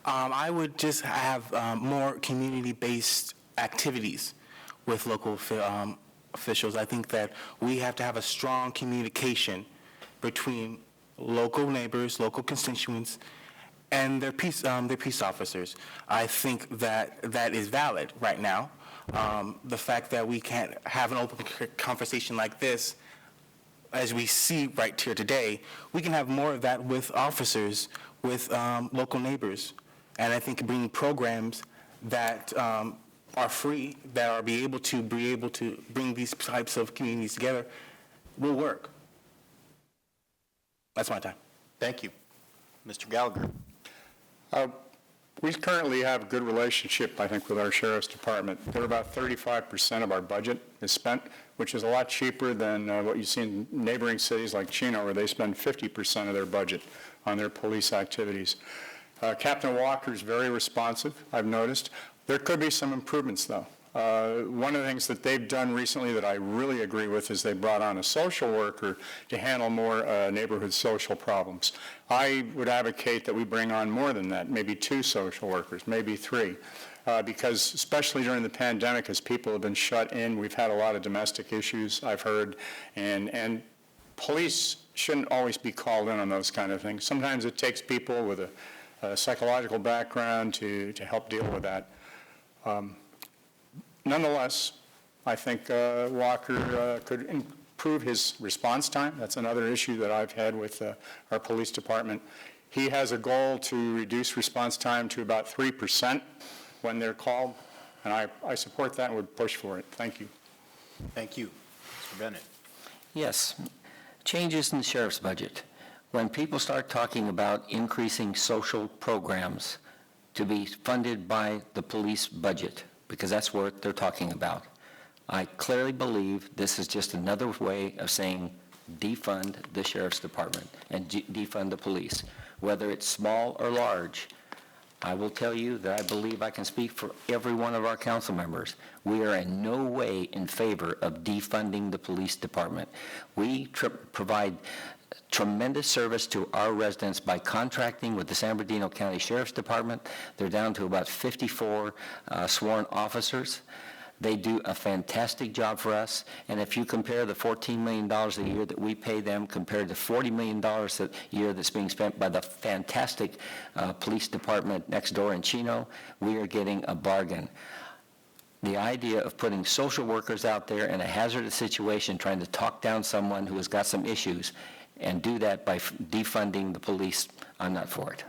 I would just have more community-based activities with local officials. I think that we have to have a strong communication between local neighbors, local constituents, and their peace officers. I think that that is valid right now. The fact that we can't have an open conversation like this, as we see right here today, we can have more of that with officers, with local neighbors. And I think bringing programs that are free, that are be able to bring these types of communities together will work. That's my time. Thank you. Mr. Gallagher. We currently have a good relationship, I think, with our sheriff's department. They're about 35% of our budget is spent, which is a lot cheaper than what you see in neighboring cities like Chino, where they spend 50% of their budget on their police activities. Captain Walker is very responsive, I've noticed. There could be some improvements, though. One of the things that they've done recently that I really agree with is they brought on a social worker to handle more neighborhood social problems. I would advocate that we bring on more than that, maybe 2 social workers, maybe 3, because especially during the pandemic, as people have been shut in, we've had a lot of domestic issues, I've heard, and police shouldn't always be called in on those kind of things. Sometimes it takes people with a psychological background to help deal with that. Nonetheless, I think Walker could improve his response time. That's another issue that I've had with our police department. He has a goal to reduce response time to about 3% when they're called, and I support that and would push for it. Thank you. Thank you. Mr. Bennett. Yes, changes in the sheriff's budget. When people start talking about increasing social programs to be funded by the police budget, because that's what they're talking about, I clearly believe this is just another way of saying defund the sheriff's department and defund the police, whether it's small or large. I will tell you that I believe I can speak for every one of our council members. We are in no way in favor of defunding the police department. We provide tremendous service to our residents by contracting with the San Bernardino County Sheriff's Department. They're down to about 54 sworn officers. They do a fantastic job for us, and if you compare the $14 million a year that we pay them compared to $40 million a year that's being spent by the fantastic police department next door in Chino, we are getting a bargain. The idea of putting social workers out there in a hazardous situation, trying to talk down someone who has got some issues, and do that by defunding the police, I'm not for it.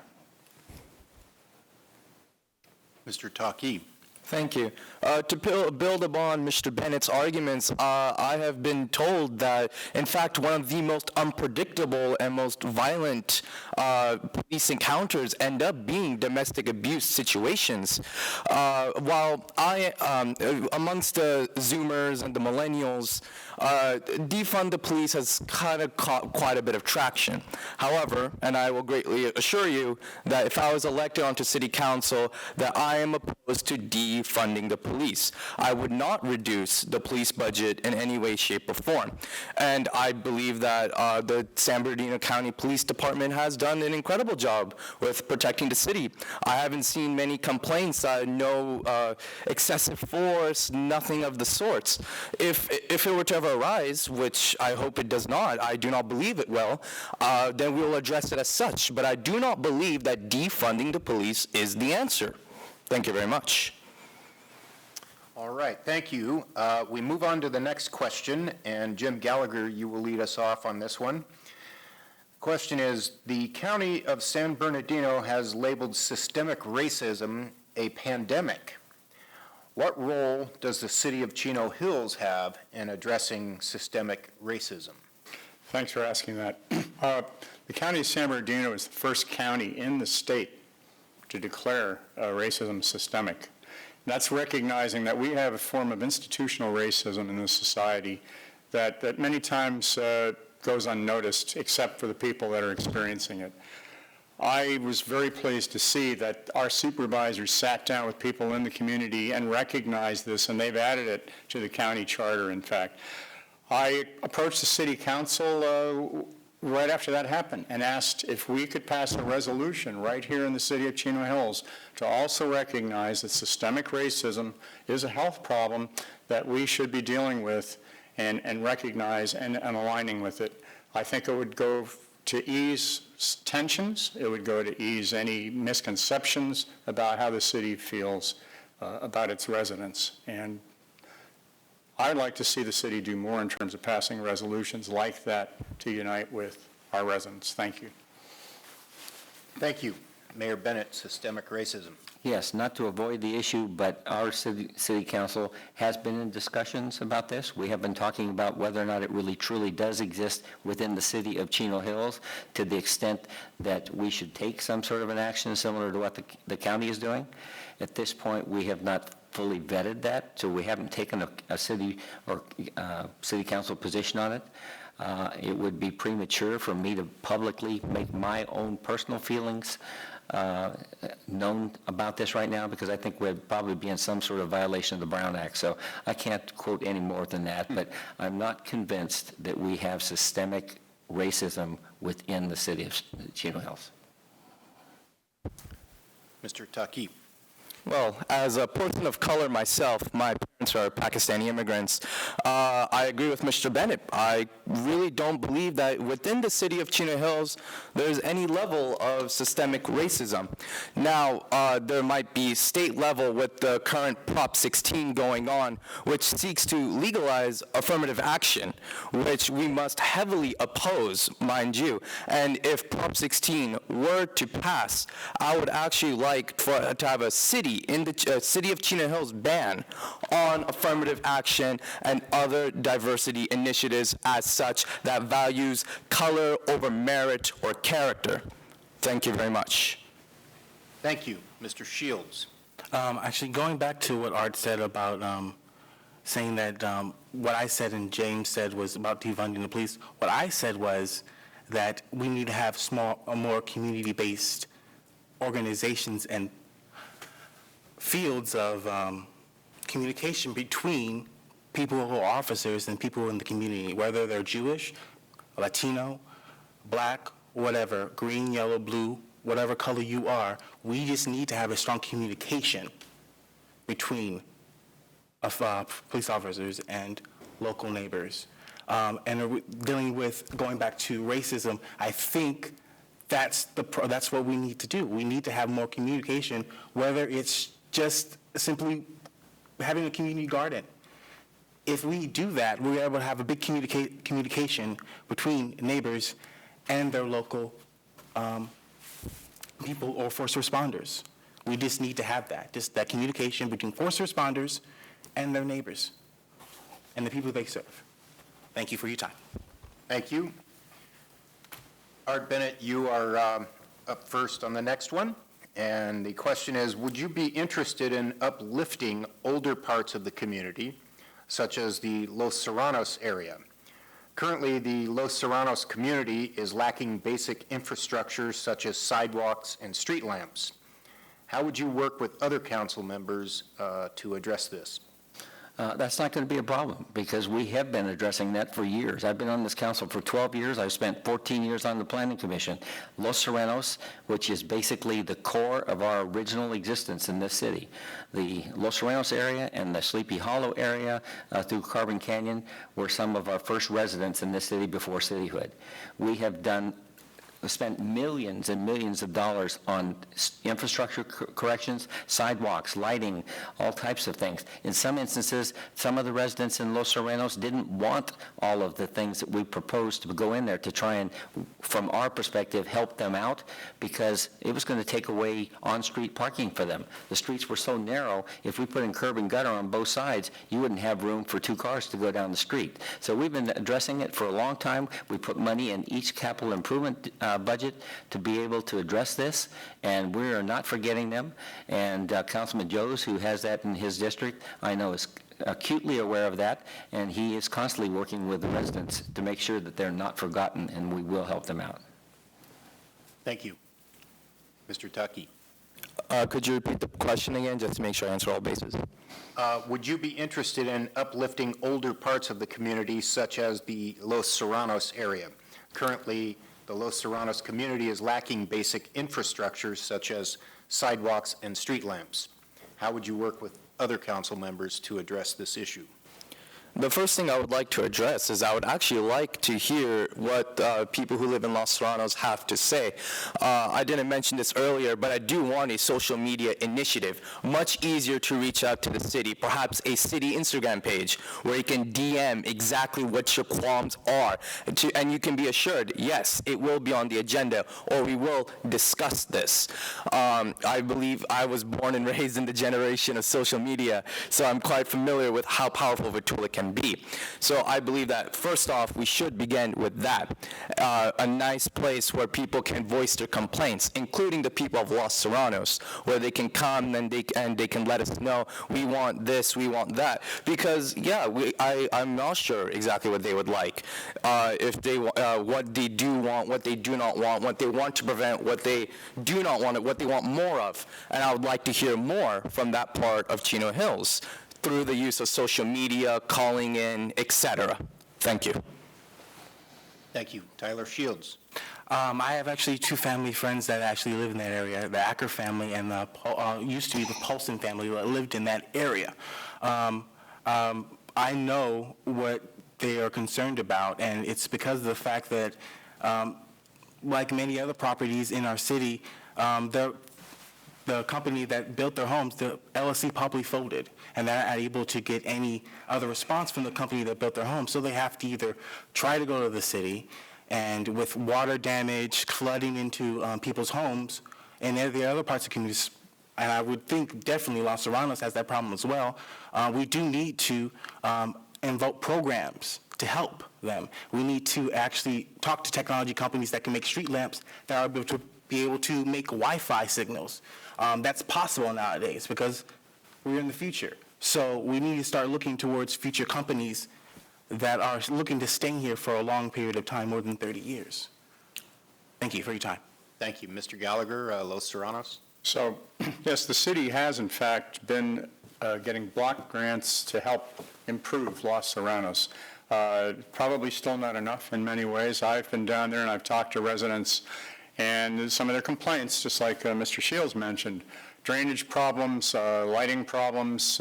Mr. Taki. Thank you. To build upon Mr. Bennett's arguments, I have been told that, in fact, one of the most unpredictable and most violent police encounters end up being domestic abuse situations. While amongst the Zoomers and the millennials, defund the police has kind of caught quite a bit of traction. However, and I will greatly assure you that if I was elected onto city council, that I am opposed to defunding the police. I would not reduce the police budget in any way, shape, or form. And I believe that the San Bernardino County Police Department has done an incredible job with protecting the city. I haven't seen many complaints, no excessive force, nothing of the sorts. If it were to ever arise, which I hope it does not, I do not believe it will, then we will address it as such. But I do not believe that defunding the police is the answer. Thank you very much. All right, thank you. We move on to the next question, and Jim Gallagher, you will lead us off on this one. Question is, the County of San Bernardino has labeled systemic racism a pandemic. What role does the city of Chino Hills have in addressing systemic racism? Thanks for asking that. The County of San Bernardino is the first county in the state to declare racism systemic. That's recognizing that we have a form of institutional racism in this society that many times goes unnoticed, except for the people that are experiencing it. I was very pleased to see that our supervisors sat down with people in the community and recognized this, and they've added it to the county charter, in fact. I approached the city council right after that happened and asked if we could pass a resolution right here in the city of Chino Hills to also recognize that systemic racism is a health problem that we should be dealing with and recognize and aligning with it. I think it would go to ease tensions. It would go to ease any misconceptions about how the city feels about its residents. And I'd like to see the city do more in terms of passing resolutions like that to unite with our residents. Thank you. Thank you. Mayor Bennett, systemic racism. Yes, not to avoid the issue, but our city council has been in discussions about this. We have been talking about whether or not it really truly does exist within the city of Chino Hills, to the extent that we should take some sort of an action similar to what the county is doing. At this point, we have not fully vetted that, so we haven't taken a city or city council position on it. It would be premature for me to publicly make my own personal feelings known about this right now, because I think we'd probably be in some sort of violation of the Brown Act. So I can't quote any more than that, but I'm not convinced that we have systemic racism within the city of Chino Hills. Mr. Taki. Well, as a person of color myself, my parents are Pakistani immigrants. I agree with Mr. Bennett. I really don't believe that within the city of Chino Hills there's any level of systemic racism. Now, there might be state level with the current Prop 16 going on, which seeks to legalize affirmative action, which we must heavily oppose, mind you. And if Prop 16 were to pass, I would actually like to have a city in the city of Chino Hills ban on affirmative action and other diversity initiatives as such that values color over merit or character. Thank you very much. Thank you. Mr. Shields. Actually, going back to what Art said about saying that what I said and James said was about defunding the police, what I said was that we need to have more community-based organizations and fields of communication between people who are officers and people in the community, whether they're Jewish, Latino, black, whatever, green, yellow, blue, whatever color you are, we just need to have a strong communication between police officers and local neighbors. And dealing with, going back to racism, I think that's what we need to do. We need to have more communication, whether it's just simply having a community garden. If we do that, we're able to have a big communication between neighbors and their local people or first responders. We just need to have that, just that communication between first responders and their neighbors and the people they serve. Thank you for your time. Thank you. Art Bennett, you are up first on the next one. And the question is, would you be interested in uplifting older parts of the community, such as the Los Serranos area? Currently, the Los Serranos community is lacking basic infrastructure such as sidewalks and street lamps. How would you work with other council members to address this? That's not going to be a problem, because we have been addressing that for years. I've been on this council for 12 years. I've spent 14 years on the Planning Commission. Los Serranos, which is basically the core of our original existence in this city. The Los Serranos area and the Sleepy Hollow area through Carbon Canyon were some of our first residents in this city before cityhood. We have spent millions and millions of dollars on infrastructure corrections, sidewalks, lighting, all types of things. In some instances, some of the residents in Los Serranos didn't want all of the things that we proposed to go in there to try and, from our perspective, help them out, because it was going to take away on-street parking for them. The streets were so narrow, if we put in curb and gutter on both sides, you wouldn't have room for 2 cars to go down the street. So we've been addressing it for a long time. We put money in each capital improvement budget to be able to address this, and we are not forgetting them. And Councilman Joes, who has that in his district, I know is acutely aware of that, and he is constantly working with the residents to make sure that they're not forgotten, and we will help them out. Thank you. Mr. Tuckey. Could you repeat the question again, just to make sure I answer all bases? Would you be interested in uplifting older parts of the community, such as the Los Serranos area? Currently, the Los Serranos community is lacking basic infrastructure such as sidewalks and street lamps. How would you work with other council members to address this issue? The first thing I would like to address is I would actually like to hear what people who live in Los Serranos have to say. I didn't mention this earlier, but I do want a social media initiative, much easier to reach out to the city, perhaps a city Instagram page where you can DM exactly what your qualms are, and you can be assured, yes, it will be on the agenda, or we will discuss this. I believe I was born and raised in the generation of social media, so I'm quite familiar with how powerful of a tool it can be. So I believe that first off, we should begin with that. A nice place where people can voice their complaints, including the people of Los Serranos, where they can come and they can let us know, we want this, we want that. Because, yeah, I'm not sure exactly what they would like. If they, what they do want, what they do not want, what they want to prevent, what they do not want, what they want more of. And I would like to hear more from that part of Chino Hills, through the use of social media, calling in, etc. Thank you. Thank you. Tyler Shields. I have actually 2 family friends that actually live in that area, the Acker family and the used to be the Paulson family that lived in that area. I know what they are concerned about, and it's because of the fact that, like many other properties in our city, the company that built their homes, the LLC probably folded, and they're not able to get any other response from the company that built their home. So they have to either try to go to the city, and with water damage, flooding into people's homes, and the other parts of communities, and I would think definitely Los Serranos has that problem as well, we do need to invoke programs to help them. We need to actually talk to technology companies that can make street lamps that are able to make Wi-Fi signals. That's possible nowadays because we're in the future. So we need to start looking towards future companies that are looking to stay here for a long period of time, more than 30 years. Thank you for your time. Thank you. Mr. Gallagher, Los Serranos. So, yes, the city has in fact been getting block grants to help improve Los Serranos. Probably still not enough in many ways. I've been down there and I've talked to residents, and some of their complaints, just like Mr. Shields mentioned, drainage problems, lighting problems,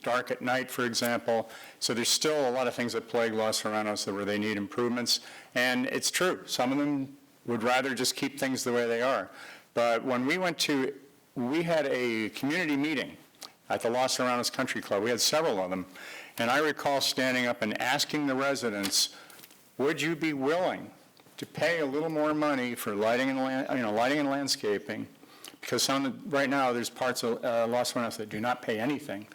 dark at night, for example. So there's still a lot of things that plague Los Serranos where they need improvements. And it's true, some of them would rather just keep things the way they are. But when we had a community meeting at the Los Serranos Country Club. We had several of them. And I recall standing up and asking the residents, would you be willing to pay a little more money for lighting and landscaping? Because right now there's parts of Los Serranos that do not pay anything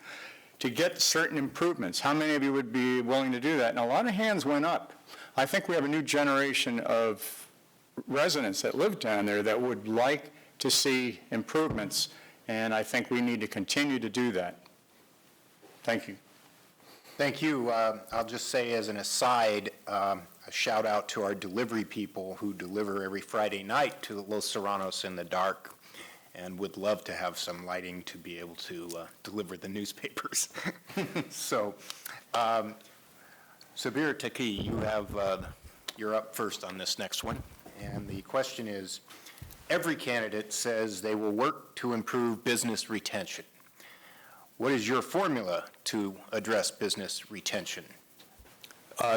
to get certain improvements. How many of you would be willing to do that? And a lot of hands went up. I think we have a new generation of residents that live down there that would like to see improvements, and I think we need to continue to do that. Thank you. Thank you. I'll just say as an aside, a shout out to our delivery people who deliver every Friday night to Los Serranos in the dark, and would love to have some lighting to be able to deliver the newspapers. So, Sabir Taki, you're up first on this next one, and the question is, every candidate says they will work to improve business retention. What is your formula to address business retention?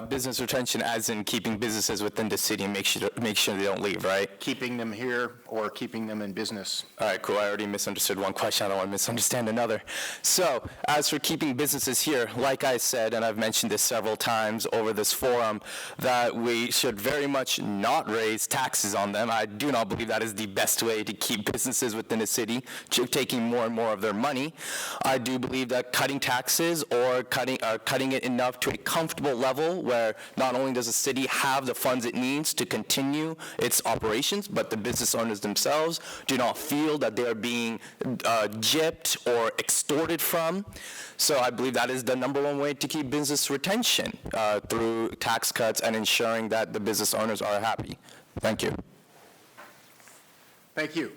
Business retention as in keeping businesses within the city and make sure they don't leave, right? Keeping them here or keeping them in business? All right, cool. I already misunderstood one question. I don't want to misunderstand another. So, as for keeping businesses here, like I said, and I've mentioned this several times over this forum, that we should very much not raise taxes on them. I do not believe that is the best way to keep businesses within the city, taking more and more of their money. I do believe that cutting taxes or cutting it enough to a comfortable level where not only does the city have the funds it needs to continue its operations, but the business owners themselves do not feel that they are being gypped or extorted from. So I believe that is the number one way to keep business retention, through tax cuts and ensuring that the business owners are happy. Thank you. Thank you.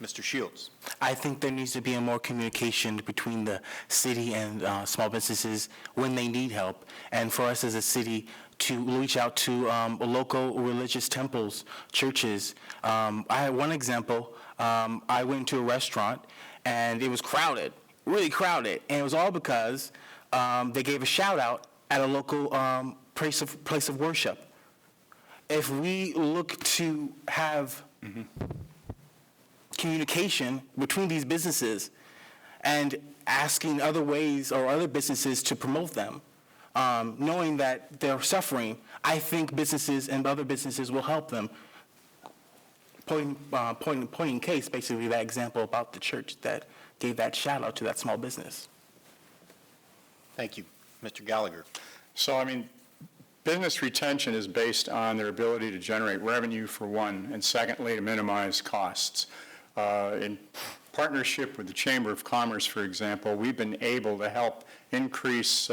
Mr. Shields. I think there needs to be more communication between the city and small businesses when they need help, and for us as a city to reach out to local religious temples, churches. I had one example. I went to a restaurant, and it was crowded, really crowded, and it was all because they gave a shout-out at a local place of worship. If we look to have communication between these businesses and asking other ways or other businesses to promote them, knowing that they're suffering, I think businesses and other businesses will help them. Pointing case, basically that example about the church that gave that shout out to that small business. Thank you. Mr. Gallagher. So, I mean, business retention is based on their ability to generate revenue, for one, and secondly, to minimize costs. In partnership with the Chamber of Commerce, for example, we've been able to help increase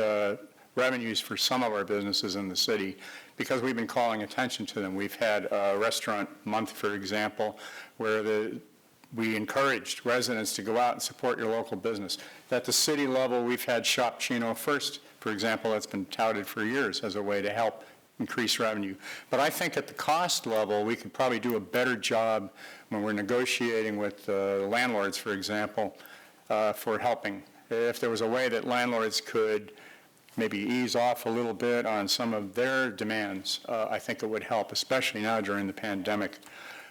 revenues for some of our businesses in the city because we've been calling attention to them. We've had a restaurant month, for example, where we encouraged residents to go out and support your local business. At the city level, we've had Shop Chino First, for example, that's been touted for years as a way to help increase revenue. But I think at the cost level, we could probably do a better job when we're negotiating with landlords, for example, for helping. If there was a way that landlords could maybe ease off a little bit on some of their demands, I think it would help, especially now during the pandemic.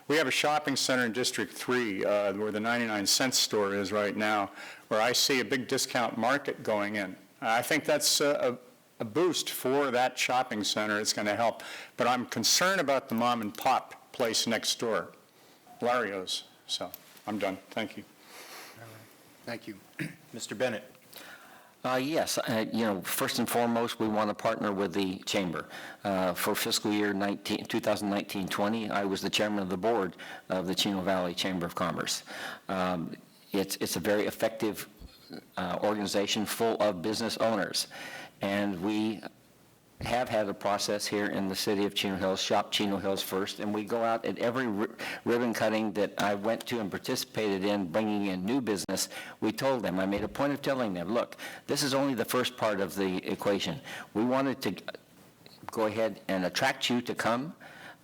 We have a shopping center in District 3 where the 99-cent store is right now, where I see a big discount market going in. I think that's a boost for that shopping center. It's going to help. But I'm concerned about the mom and pop place next door, Lario's. So I'm done. Thank you. Thank you. Mr. Bennett. Yes, first and foremost, we want to partner with the Chamber. For fiscal year 2019-20, I was the chairman of the board of the Chino Valley Chamber of Commerce. It's a very effective organization full of business owners, and we have had a process here in the city of Chino Hills, Shop Chino Hills First, and we go out at every ribbon cutting that I went to and participated in, bringing in new business. We told them, I made a point of telling them, look, this is only the first part of the equation. We wanted to go ahead and attract you to come,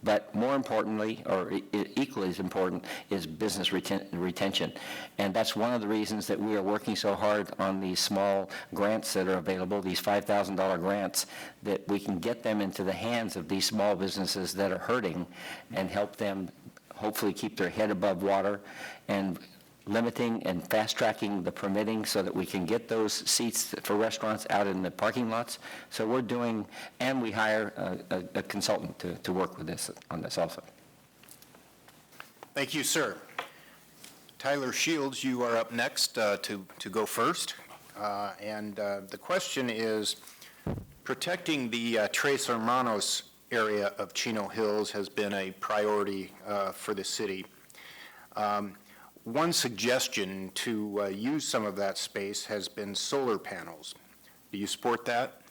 but more importantly, or equally as important, is business retention. And that's one of the reasons that we are working so hard on these small grants that are available, these $5,000 grants, that we can get them into the hands of these small businesses that are hurting and help them hopefully keep their head above water, and limiting and fast-tracking the permitting so that we can get those seats for restaurants out in the parking lots. So we're doing, and we hire a consultant to work with this on this also. Thank you, sir. Tyler Shields, you are up next to go first. The question is, protecting the Tres Hermanos area of Chino Hills has been a priority for the city. One suggestion to use some of that space has been solar panels. Do you support that?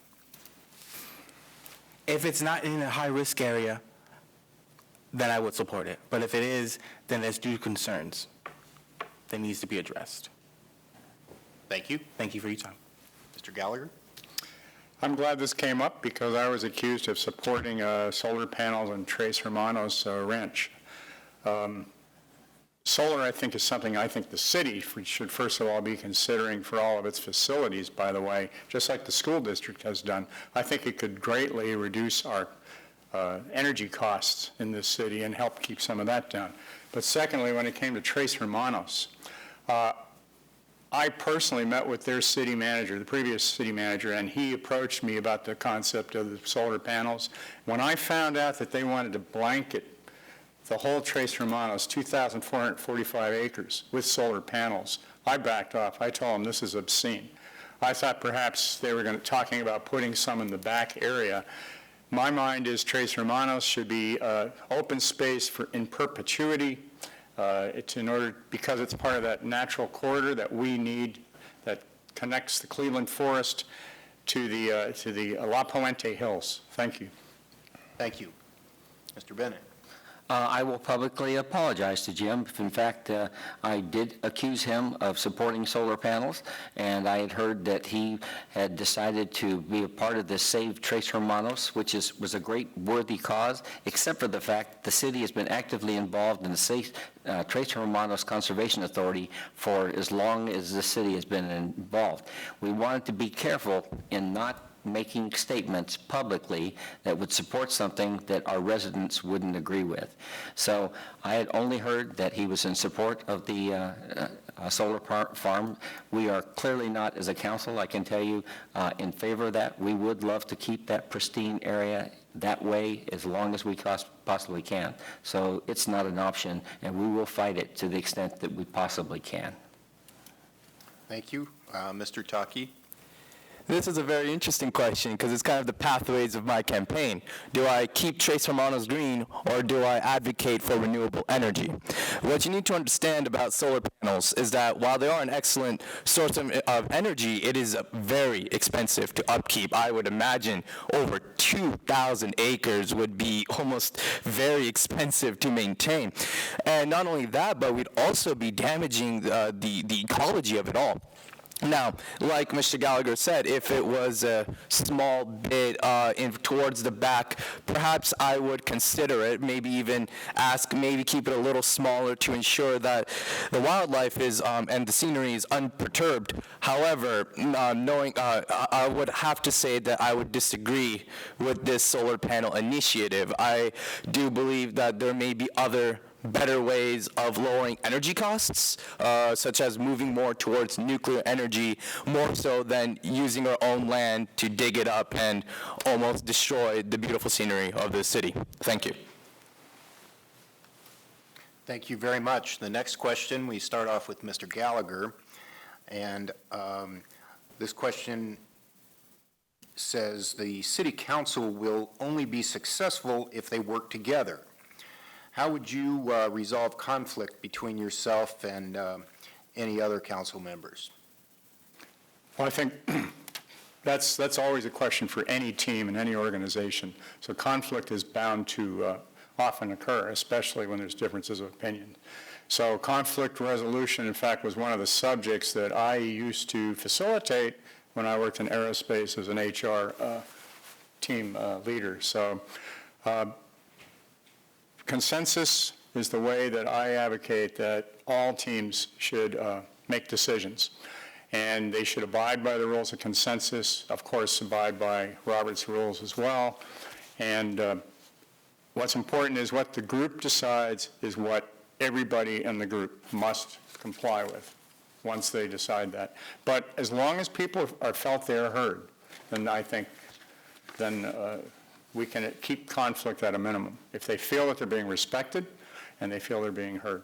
If it's not in a high-risk area, then I would support it. But if it is, then there's due concerns that needs to be addressed. Thank you. Thank you for your time. Mr. Gallagher? I'm glad this came up because I was accused of supporting solar panels on Tres Hermanos Ranch. Solar, I think, is something I think the city should first of all be considering for all of its facilities, by the way, just like the school district has done. I think it could greatly reduce our energy costs in this city and help keep some of that down. But secondly, when it came to Tres Hermanos, I personally met with their city manager, the previous city manager, and he approached me about the concept of the solar panels. When I found out that they wanted to blanket the whole Tres Hermanos, 2,445 acres with solar panels, I backed off. I told them this is obscene. I thought perhaps they were talking about putting some in the back area. My mind is Tres Hermanos should be open space in perpetuity. Because it's part of that natural corridor that we need that connects the Cleveland Forest to the La Puente Hills. Thank you. Thank you. Mr. Bennett? I will publicly apologize to Jim if, in fact, I did accuse him of supporting solar panels, and I had heard that he had decided to be a part of the Save Tres Hermanos, which was a great, worthy cause, except for the fact the city has been actively involved in the Save Tres Hermanos Conservation Authority for as long as the city has been involved. We wanted to be careful in not making statements publicly that would support something that our residents wouldn't agree with. So I had only heard that he was in support of the solar farm. We are clearly not, as a council, I can tell you, in favor of that. We would love to keep that pristine area that way as long as we possibly can. So it's not an option, and we will fight it to the extent that we possibly can. Thank you. Mr. Taki? This is a very interesting question because it's kind of the pathways of my campaign. Do I keep Tres Hermanos green, or do I advocate for renewable energy? What you need to understand about solar panels is that while they are an excellent source of energy, it is very expensive to upkeep. I would imagine over 2,000 acres would be almost very expensive to maintain. And not only that, but we'd also be damaging the ecology of it all. Now, like Mr. Gallagher said, if it was a small bit towards the back, perhaps I would consider it, maybe even keep it a little smaller to ensure that the wildlife is and the scenery is unperturbed. However, I would have to say that I would disagree with this solar panel initiative. I do believe that there may be other better ways of lowering energy costs, such as moving more towards nuclear energy, more so than using our own land to dig it up and almost destroy the beautiful scenery of the city. Thank you. Thank you very much. The next question, we start off with Mr. Gallagher, and this question says the city council will only be successful if they work together. How would you resolve conflict between yourself and any other council members? Well, I think That's always a question for any team and any organization. So conflict is bound to often occur, especially when there's differences of opinion. So conflict resolution, in fact, was one of the subjects that I used to facilitate when I worked in aerospace as an HR team leader. So consensus is the way that I advocate that all teams should make decisions. And they should abide by the rules of consensus, of course, abide by Robert's rules as well. And what's important is what the group decides is what everybody in the group must comply with once they decide that. But as long as people are felt they are heard, then I think we can keep conflict at a minimum if they feel that they're being respected and they feel they're being heard.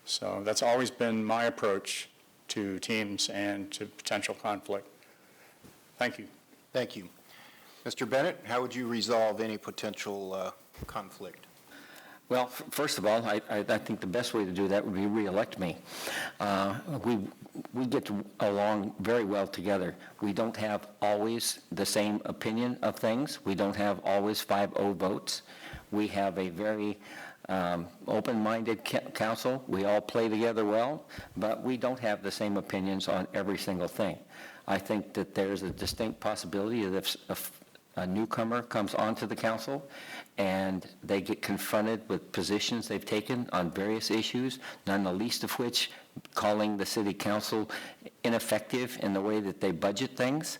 So that's always been my approach to teams and to potential conflict. Thank you. Thank you. Mr. Bennett, how would you resolve any potential conflict? Well, first of all, I think the best way to do that would be re-elect me. We get along very well together. We don't have always the same opinion of things. We don't have always 5-0 votes. We have a very open-minded council. We all play together well, but we don't have the same opinions on every single thing. I think that there's a distinct possibility that if a newcomer comes onto the council and they get confronted with positions they've taken on various issues, none the least of which calling the city council ineffective in the way that they budget things,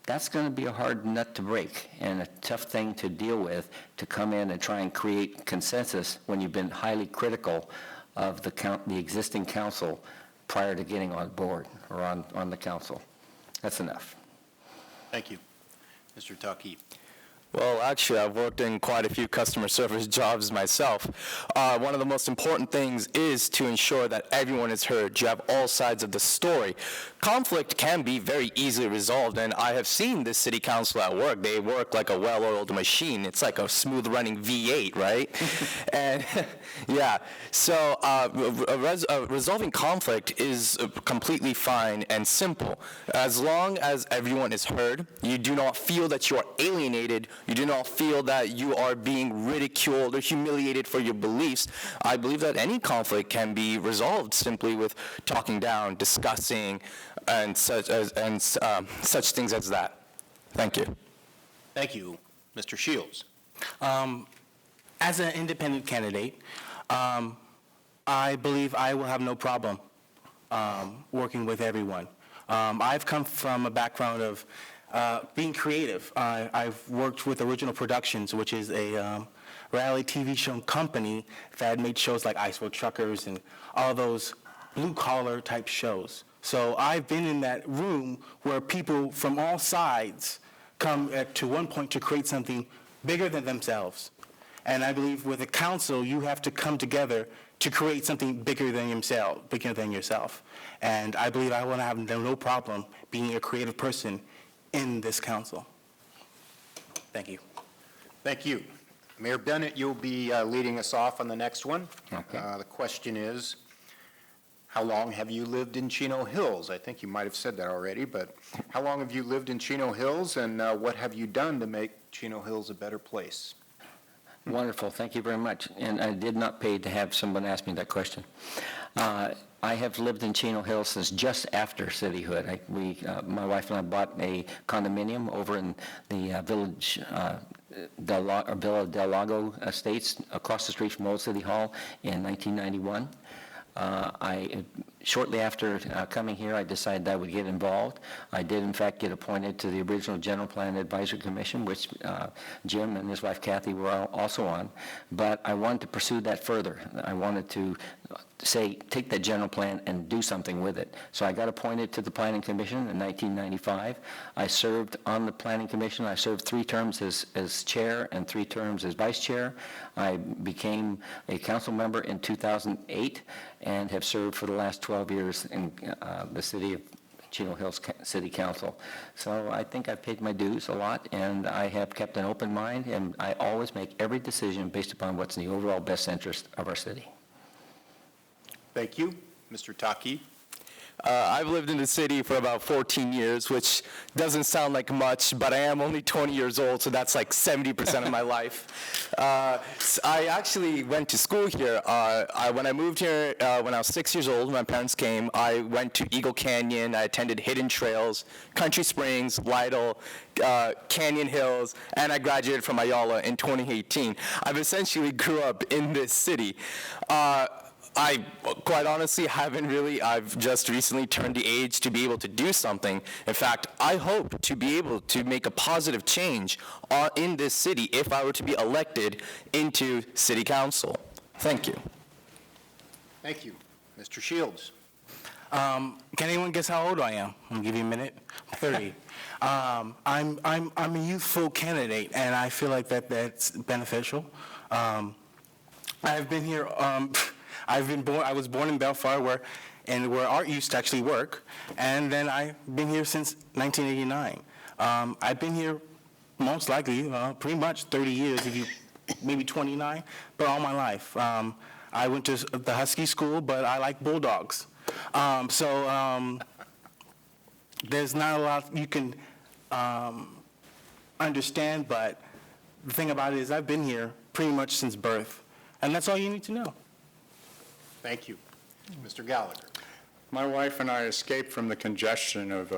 that's going to be a hard nut to break and a tough thing to deal with, to come in and try and create consensus when you've been highly critical of the existing council prior to getting on board or on the council. That's enough. Thank you. Mr. Taki. Well, actually, I've worked in quite a few customer service jobs myself. One of the most important things is to ensure that everyone is heard. You have all sides of the story. Conflict can be very easily resolved, and I have seen this city council at work. They work like a well-oiled machine. It's like a smooth-running V8, right? And yeah, so resolving conflict is completely fine and simple. As long as everyone is heard, you do not feel that you are alienated, you do not feel that you are being ridiculed or humiliated for your beliefs, I believe that any conflict can be resolved simply with talking down, discussing, and such things as that. Thank you. Thank you. Mr. Shields. As an independent candidate, I believe I will have no problem working with everyone. I've come from a background of being creative. I've worked with Original Productions, which is a reality TV show company that made shows like Iceberg Truckers and all those blue-collar type shows. So I've been in that room where people from all sides come to one point to create something bigger than themselves. And I believe with a council, you have to come together to create something bigger than yourself. And I believe I will have no problem being a creative person in this council. Thank you. Thank you. Mayor Bennett, you'll be leading us off on the next one. Okay. The question is, how long have you lived in Chino Hills? I think you might have said that already, but how long have you lived in Chino Hills, and what have you done to make Chino Hills a better place? Wonderful. Thank you very much. And I did not pay to have someone ask me that question. I have lived in Chino Hills since just after cityhood. My wife and I bought a condominium over in the village, Villa Del Lago Estates, across the street from Old City Hall in 1991. Shortly after coming here, I decided I would get involved. I did, in fact, get appointed to the original General Plan Advisory Commission, which Jim and his wife Kathy were also on. But I wanted to pursue that further. I wanted to take that general plan and do something with it. So I got appointed to the Planning Commission in 1995. I served on the Planning Commission. I served 3 terms as chair and 3 terms as vice chair. I became a council member in 2008 and have served for the last 12 years in the city of Chino Hills City Council. So I think I've paid my dues a lot, and I have kept an open mind, and I always make every decision based upon what's in the overall best interest of our city. Thank you. Mr. Taki. I've lived in the city for about 14 years, which doesn't sound like much, but I am only 20 years old, so that's like 70% of my life. I actually went to school here. When I moved here, when I was 6 years old, my parents came, I went to Eagle Canyon, I attended Hidden Trails, Country Springs, Lytle, Canyon Hills, and I graduated from Ayala in 2018. I've essentially grew up in this city. I quite honestly haven't really. I've just recently turned the age to be able to do something. In fact, I hope to be able to make a positive change in this city if I were to be elected into city council. Thank you. Thank you. Mr. Shields. Can anyone guess how old I am? I'll give you a minute. 30. I'm a youthful candidate, and I feel like that's beneficial. I've been here. I was born in Bellflower, where Art used to actually work, and then I've been here since 1989. I've been here most likely pretty much 30 years, maybe 29, but all my life. I went to the Husky school, but I like bulldogs. There's not a lot you can understand, but the thing about it is I've been here pretty much since birth, and that's all you need to know. Thank you. Mr. Gallagher. My wife and I escaped from the congestion of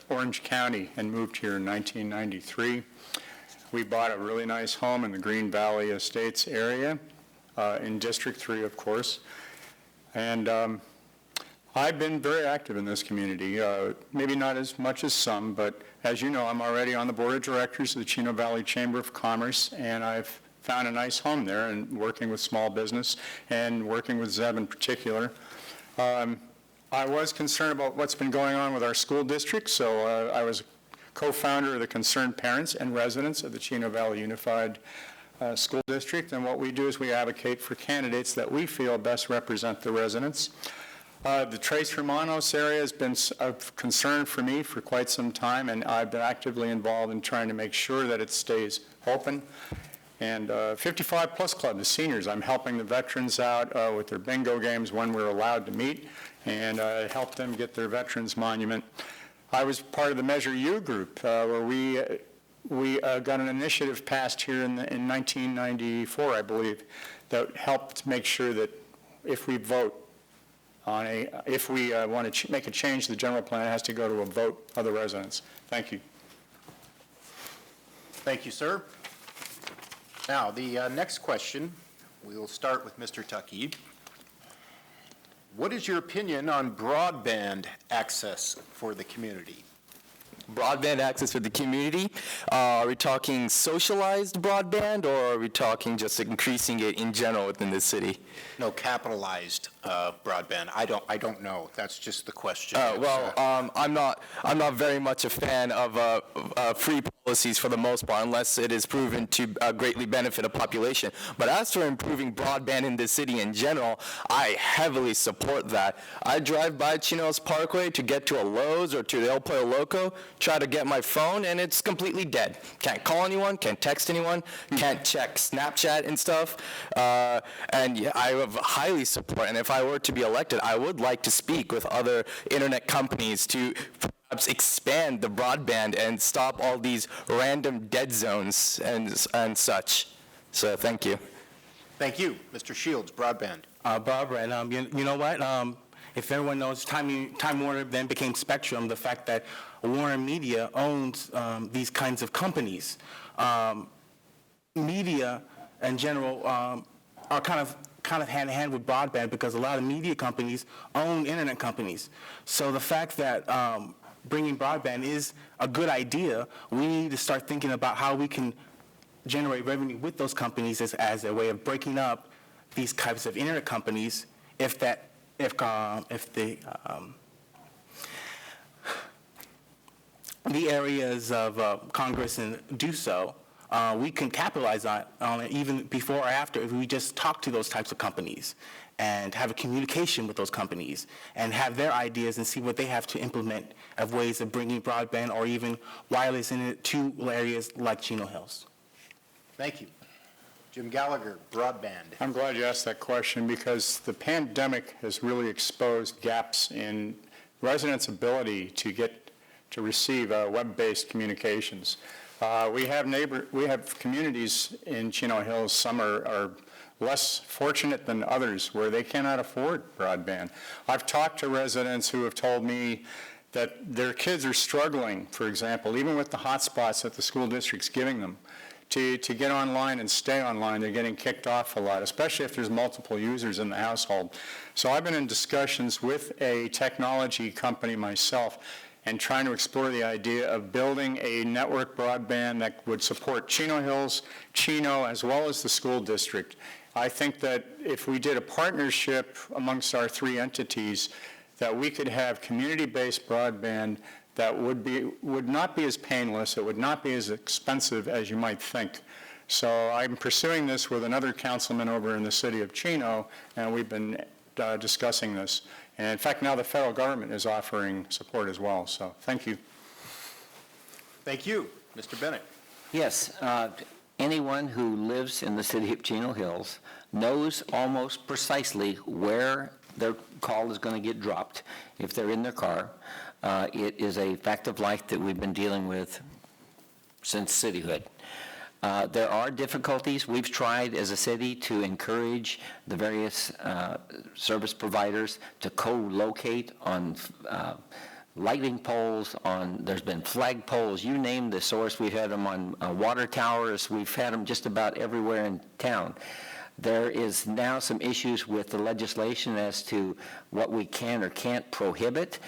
Orange County and moved here in 1993. We bought a really nice home in the Green Valley Estates area, in District 3, of course. And I've been very active in this community, maybe not as much as some, but as you know, I'm already on the board of directors of the Chino Valley Chamber of Commerce, and I've found a nice home there and working with small business and working with Zeb in particular. I was concerned about what's been going on with our school district, so I was co-founder of the Concerned Parents and Residents of the Chino Valley Unified School District, and what we do is we advocate for candidates that we feel best represent the residents. The Tres Hermanos area has been of concern for me for quite some time, and I've been actively involved in trying to make sure that it stays open. And 55 Plus Club, the seniors, I'm helping the veterans out with their bingo games when we're allowed to meet, and help them get their Veterans Monument. I was part of the Measure U group where we got an initiative passed here in 1994, I believe, that helped make sure that if we vote on if we want to make a change to the general plan, it has to go to a vote of the residents. Thank you. Thank you, sir. Now, the next question, we will start with Mr. Tuckey. What is your opinion on broadband access for the community? Broadband access for the community. Are we talking socialized broadband, or are we talking just increasing it in general within the city? No, capitalized broadband. I don't know. That's just the question. I'm not very much a fan of free policies for the most part, unless it is proven to greatly benefit a population. But as for improving broadband in the city in general, I heavily support that. I drive by Chino Parkway to get to a Lowe's or to the El Pollo Loco, try to get my phone, and it's completely dead. Can't call anyone, can't text anyone, can't check Snapchat and stuff. And yeah, I have highly support, and if I were to be elected, I would like to speak with other internet companies to perhaps expand the broadband and stop all these random dead zones and such. So thank you. Thank you. Mr. Shields, broadband. Broadband, you know what? If everyone knows, Time Warner then became Spectrum, the fact that Warner Media owns these kinds of companies. Media in general are kind of hand in hand with broadband, because a lot of media companies own internet companies. So the fact that bringing broadband is a good idea, we need to start thinking about how we can generate revenue with those companies as a way of breaking up these types of internet companies. If the areas of Congress do so, we can capitalize on it even before or after if we just talk to those types of companies and have a communication with those companies and have their ideas and see what they have to implement of ways of bringing broadband or even wireless in it to areas like Chino Hills. Thank you. Jim Gallagher, broadband. I'm glad you asked that question, because the pandemic has really exposed gaps in residents' ability to receive web-based communications. We have communities in Chino Hills, some are less fortunate than others, where they cannot afford broadband. I've talked to residents who have told me that their kids are struggling, for example, even with the hotspots that the school district's giving them, to get online and stay online. They're getting kicked off a lot, especially if there's multiple users in the household. So I've been in discussions with a technology company myself and trying to explore the idea of building a network broadband that would support Chino Hills, Chino, as well as the school district. I think that if we did a partnership amongst our three entities, that we could have community-based broadband that would not be as painless, it would not be as expensive as you might think. So I'm pursuing this with another councilman over in the city of Chino, and we've been discussing this. And in fact, now the federal government is offering support as well, so thank you. Thank you. Mr. Bennett. Yes, anyone who lives in the city of Chino Hills knows almost precisely where their call is going to get dropped if they're in their car. It is a fact of life that we've been dealing with since cityhood. There are difficulties. We've tried as a city to encourage the various service providers to co-locate on lighting poles, there's been flag poles, you name the source. We've had them on water towers. We've had them just about everywhere in town. There is now some issues with the legislation as to what we can or can't prohibit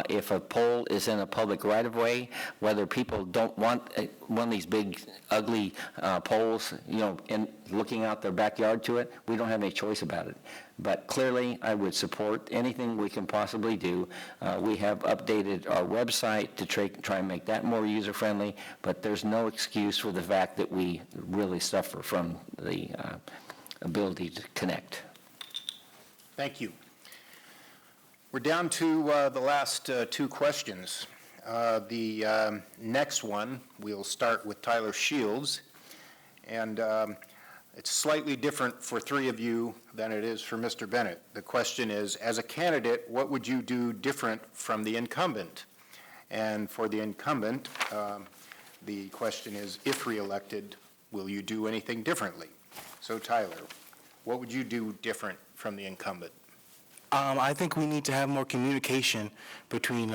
if a pole is in a public right-of-way, whether people don't want one of these big, ugly poles, and looking out their backyard to it. We don't have any choice about it. But clearly, I would support anything we can possibly do. We have updated our website to try and make that more user-friendly, but there's no excuse for the fact that we really suffer from the ability to connect. Thank you. We're down to the last two questions. The next one, we'll start with Tyler Shields, and it's slightly different for three of you than it is for Mr. Bennett. The question is, as a candidate, what would you do different from the incumbent? And for the incumbent, the question is, if reelected, will you do anything differently? So Tyler, what would you do different from the incumbent? I think we need to have more communication between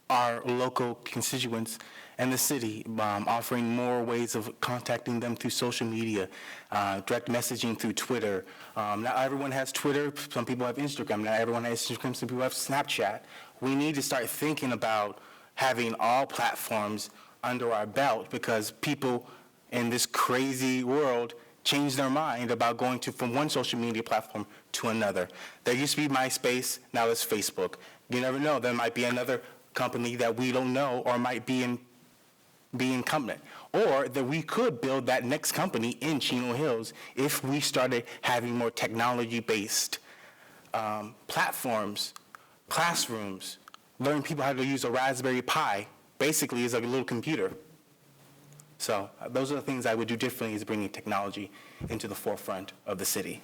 our local constituents and the city, offering more ways of contacting them through social media, direct messaging through Twitter. Not everyone has Twitter. Some people have Instagram. Not everyone has Instagram. Some people have Snapchat. We need to start thinking about having all platforms under our belt, because people in this crazy world change their mind about going from one social media platform to another. There used to be MySpace, now it's Facebook. You never know, there might be another company that we don't know or might be incumbent. Or that we could build that next company in Chino Hills if we started having more technology-based platforms, classrooms, learning people how to use a Raspberry Pi. Basically, it's like a little computer. So those are the things I would do differently, is bringing technology into the forefront of the city.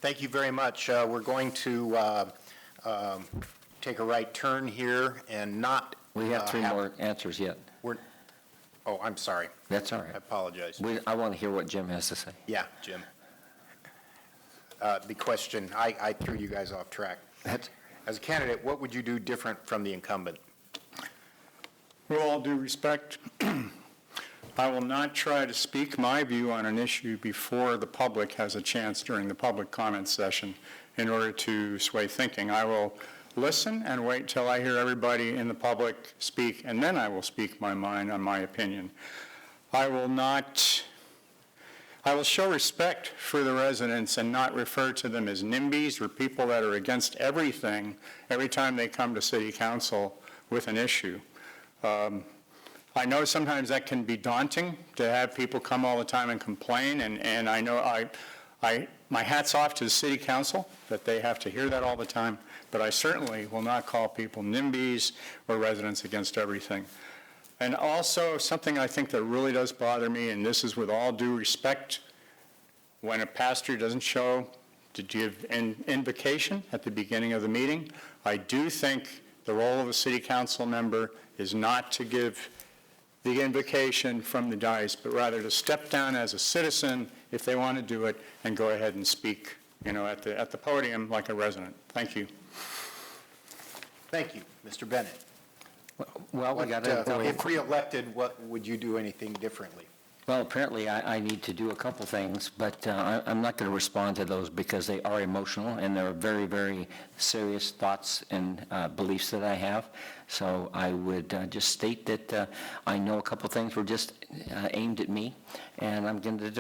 Thank you very much. We're going to take a right turn here and not... We have three more answers yet. Oh, I'm sorry. That's all I right. apologize. I want to hear what Jim has to say. Yeah, Jim. The question, I threw you guys off track. As a candidate, what would you do different from the incumbent? With all due respect, I will not try to speak my view on an issue before the public has a chance during the public comment session in order to sway thinking. I will listen and wait till I hear everybody in the public speak, and then I will speak my mind on my opinion. I will show respect for the residents and not refer to them as NIMBYs or people that are against everything every time they come to City Council with an issue. I know sometimes that can be daunting to have people come all the time and complain, and I know my hat's off to the City Council that they have to hear that all the time, but I certainly will not call people NIMBYs or residents against everything. And also, something I think that really does bother me, and this is with all due respect, when a pastor doesn't show to give an invocation at the beginning of the meeting. I do think the role of a city council member is not to give the invocation from the dais, but rather to step down as a citizen if they want to do it and go ahead and speak, at the podium like a resident. Thank you. Thank you. Mr. Bennett. Well, we got to... If re-elected, what would you do anything differently? Well, apparently I need to do a couple things, but I'm not going to respond to those because they are emotional and they're very, very serious thoughts and beliefs that I have. So I would just state that I know a couple things were just aimed at me, and I'm going to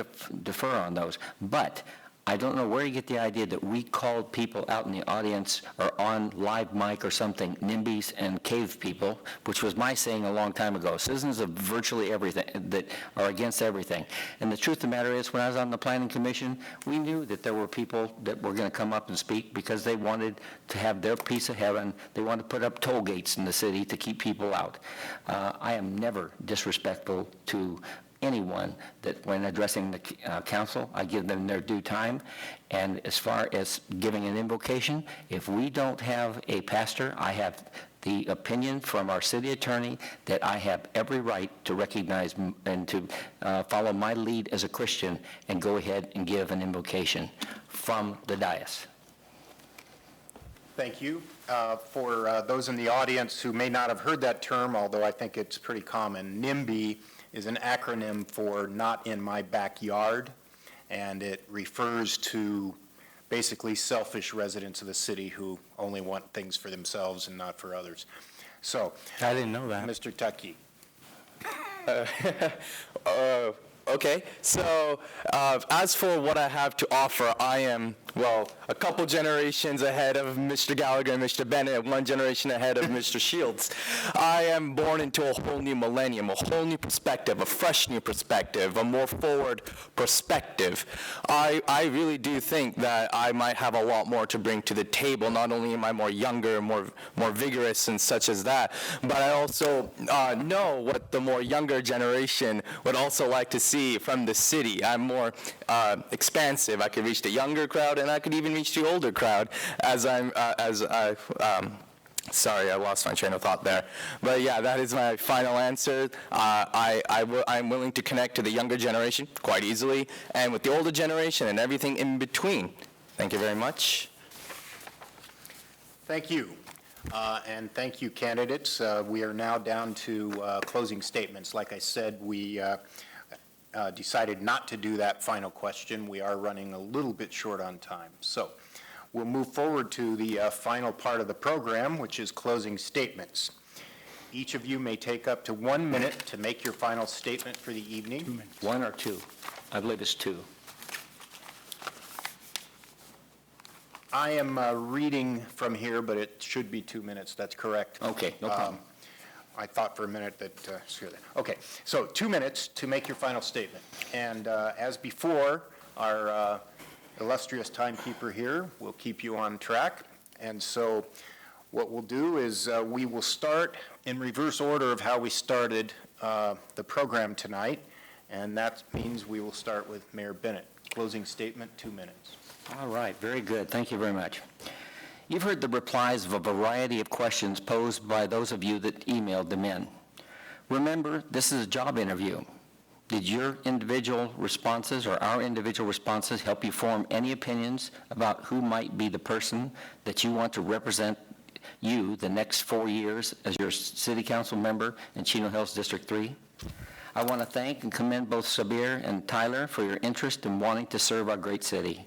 defer on those. But I don't know where you get the idea that we called people out in the audience or on live mic or something, NIMBYs and cave people, which was my saying a long time ago. Citizens of virtually everything that are against everything. And the truth of the matter is, when I was on the Planning Commission, we knew that there were people that were going to come up and speak because they wanted to have their piece of heaven. They wanted to put up toll gates in the city to keep people out. I am never disrespectful to anyone that when addressing the council, I give them their due time. And as far as giving an invocation, if we don't have a pastor, I have the opinion from our city attorney that I have every right to recognize and to follow my lead as a Christian and go ahead and give an invocation from the dais. Thank you. For those in the audience who may not have heard that term, although I think it's pretty common, NIMBY is an acronym for Not in My Backyard, and it refers to basically selfish residents of the city who only want things for themselves and not for others. So, I didn't know that. Mr. Tuckey. Okay, so as for what I have to offer, I am, well, a couple generations ahead of Mr. Gallagher and Mr. Bennett, one generation ahead of Mr. Shields. I am born into a whole new millennium, a whole new perspective, a fresh new perspective, a more forward perspective. I really do think that I might have a lot more to bring to the table. Not only am I more younger, more vigorous and such as that, but I also know what the more younger generation would also like to see from the city. I'm more expansive. I could reach the younger crowd, and I could even reach the older crowd sorry, I lost my train of thought there. But yeah, that is my final answer. I'm willing to connect to the younger generation quite easily, and with the older generation and everything in between. Thank you very much. Thank you. And thank you, candidates. We are now down to closing statements. Like I said, we decided not to do that final question. We are running a little bit short on time. So we'll move forward to the final part of the program, which is closing statements. Each of you may take up to 1 minute to make your final statement for the evening. 2 minutes. 1 or 2? I believe it's 2. I am reading from here, but it should be 2 minutes. That's correct. Okay, no problem. I thought for a minute that, screw that. Okay, so 2 minutes to make your final statement. And as before, our illustrious timekeeper here will keep you on track. And so what we'll do is we will start in reverse order of how we started the program tonight. And that means we will start with Mayor Bennett. Closing statement, 2 minutes. All right, very good. Thank you very much. You've heard the replies of a variety of questions posed by those of you that emailed them in. Remember, this is a job interview. Did your individual responses or our individual responses help you form any opinions about who might be the person that you want to represent you the next 4 years as your city council member in Chino Hills District 3? I want to thank and commend both Sabir and Tyler for your interest in wanting to serve our great city.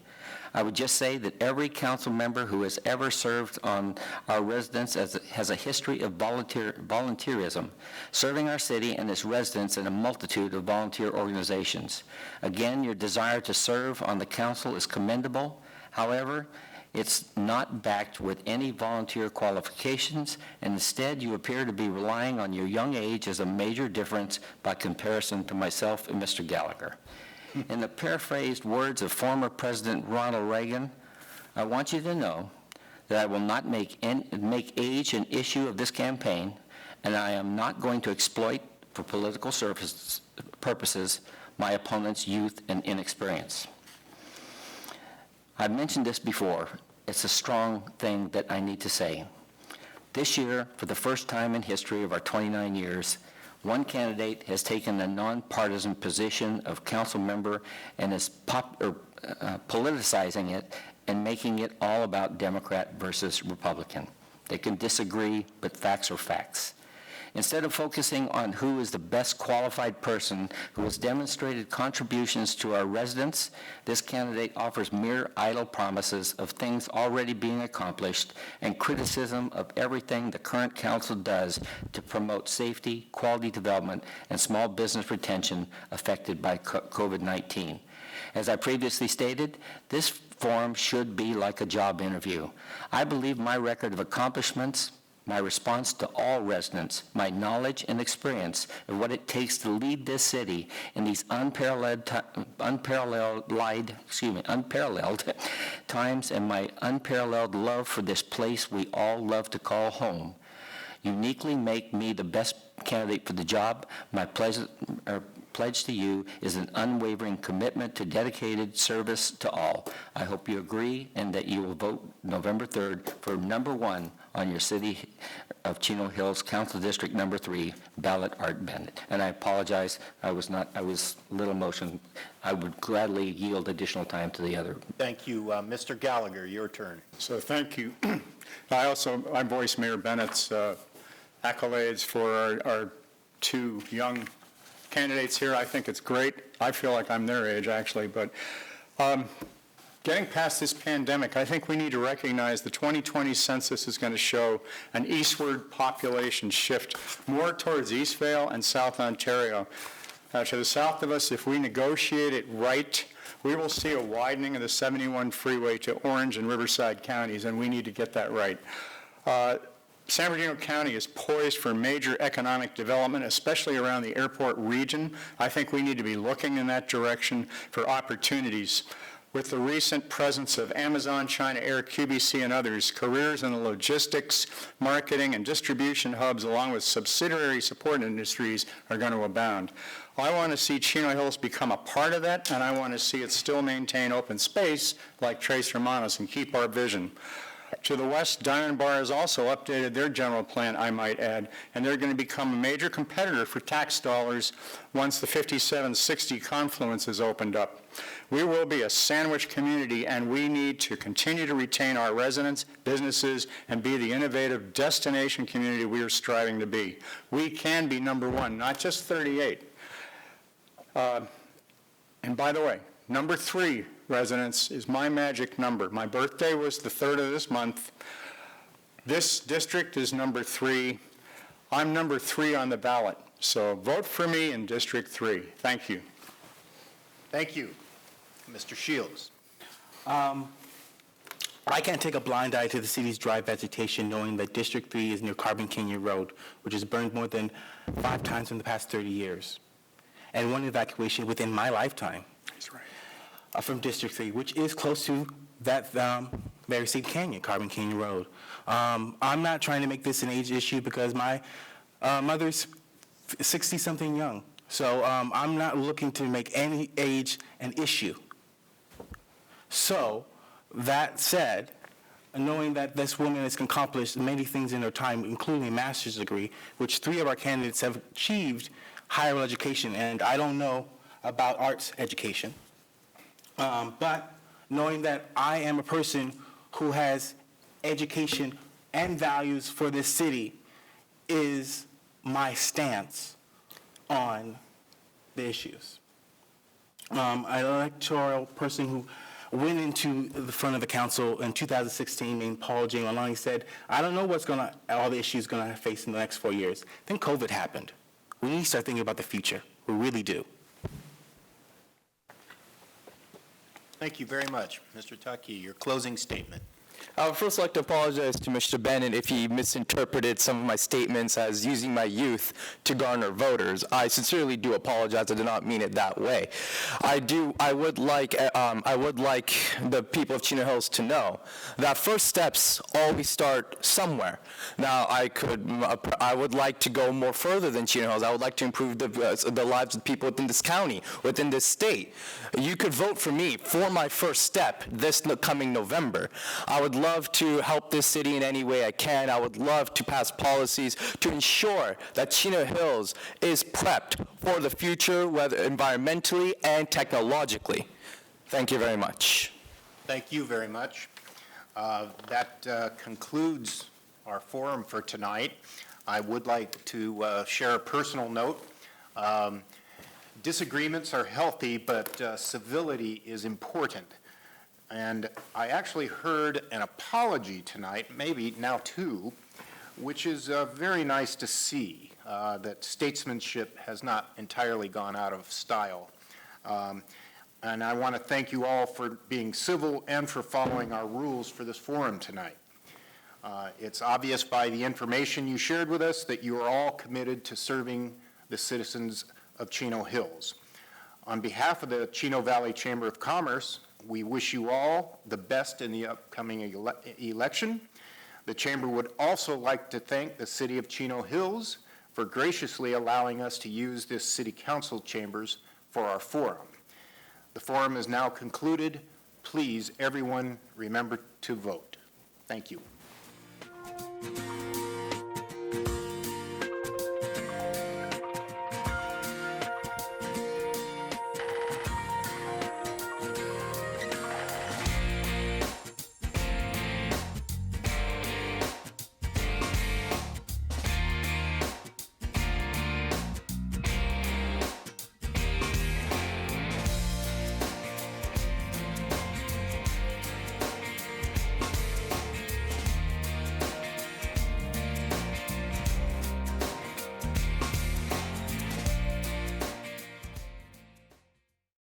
I would just say that every council member who has ever served on our residents has a history of volunteerism, serving our city and its residents in a multitude of volunteer organizations. Again, your desire to serve on the council is commendable. However, it's not backed with any volunteer qualifications, and instead you appear to be relying on your young age as a major difference by comparison to myself and Mr. Gallagher. In the paraphrased words of former President Ronald Reagan, I want you to know that I will not make age an issue of this campaign, and I am not going to exploit for political purposes my opponent's youth and inexperience. I've mentioned this before. It's a strong thing that I need to say. This year, for the first time in history of our 29 years, one candidate has taken a nonpartisan position of council member and is politicizing it and making it all about Democrat versus Republican. They can disagree, but facts are facts. Instead of focusing on who is the best qualified person who has demonstrated contributions to our residents, this candidate offers mere idle promises of things already being accomplished and criticism of everything the current council does to promote safety, quality development, and small business retention affected by COVID-19. As I previously stated, this forum should be like a job interview. I believe my record of accomplishments, my response to all residents, my knowledge and experience of what it takes to lead this city in these unparalleled times, and my unparalleled love for this place we all love to call home, uniquely make me the best candidate for the job. My pledge to you is an unwavering commitment to dedicated service to all. I hope you agree and that you will vote November 3rd for number 1 on your City of Chino Hills Council District number 3 ballot, Art Bennett. And I apologize, I was a little emotional. I would gladly yield additional time to the other. Thank you. Mr. Gallagher, your turn. So thank you. I voice Mayor Bennett's accolades for our two young candidates here. I think it's great. I feel like I'm their age, actually. But getting past this pandemic, I think we need to recognize the 2020 census is going to show an eastward population shift more towards Eastvale and South Ontario. To the south of us, if we negotiate it right, we will see a widening of the 71 freeway to Orange and Riverside counties, and we need to get that right. San Bernardino County is poised for major economic development, especially around the airport region. I think we need to be looking in that direction for opportunities. With the recent presence of Amazon, China Air, QVC, and others, careers in the logistics, marketing, and distribution hubs, along with subsidiary support industries, are going to abound. I want to see Chino Hills become a part of that, and I want to see it still maintain open space like Tres Hermanos and keep our vision. To the west, Diamond Bar has also updated their general plan, I might add, and they're going to become a major competitor for tax dollars once the 5760 confluence is opened up. We will be a sandwich community, and we need to continue to retain our residents, businesses, and be the innovative destination community we are striving to be. We can be number 1, not just 38. And by the way, number 3, residents, is my magic number. My birthday was the 3rd of this month. This district is number 3. I'm number 3 on the ballot. So vote for me in District 3. Thank you. Thank you. Mr. Shields. I can't take a blind eye to the city's dry vegetation, knowing that District 3 is near Carbon Canyon Road, which has burned more than 5 times in the past 30 years, and one evacuation within my lifetime. That's right. From District 3, which is close to that very same canyon, Carbon Canyon Road. I'm not trying to make this an age issue because my mother's 60-something young. So I'm not looking to make any age an issue. So that said, knowing that this woman has accomplished many things in her time, including a master's degree, which 3 of our candidates have achieved higher education, and I don't know about arts education. But knowing that I am a person who has education and values for this city is my stance on the issues. An electoral person who went into the front of the council in 2016 named Paul J. Maloney said, I don't know all the issues going to face in the next 4 years. Then COVID happened. We need to start thinking about the future. We really do. Thank you very much. Mr. Taki, your closing statement. I would first like to apologize to Mr. Bennett if he misinterpreted some of my statements as using my youth to garner voters. I sincerely do apologize. I did not mean it that way. I would like the people of Chino Hills to know that first steps always start somewhere. Now, I would like to go more further than Chino Hills. I would like to improve the lives of people within this county, within this state. You could vote for me for my first step this coming November. I would love to help this city in any way I can. I would love to pass policies to ensure that Chino Hills is prepped for the future, whether environmentally and technologically. Thank you very much. Thank you very much. That concludes our forum for tonight. I would like to share a personal note. Disagreements are healthy, but civility is important. And I actually heard an apology tonight, maybe now two, which is very nice to see, that statesmanship has not entirely gone out of style. And I want to thank you all for being civil and for following our rules for this forum tonight. It's obvious by the information you shared with us that you are all committed to serving the citizens of Chino Hills. On behalf of the Chino Valley Chamber of Commerce, we wish you all the best in the upcoming election. The Chamber would also like to thank the City of Chino Hills for graciously allowing us to use this City Council chambers for our forum. The forum is now concluded. Please, everyone, remember to vote. Thank you.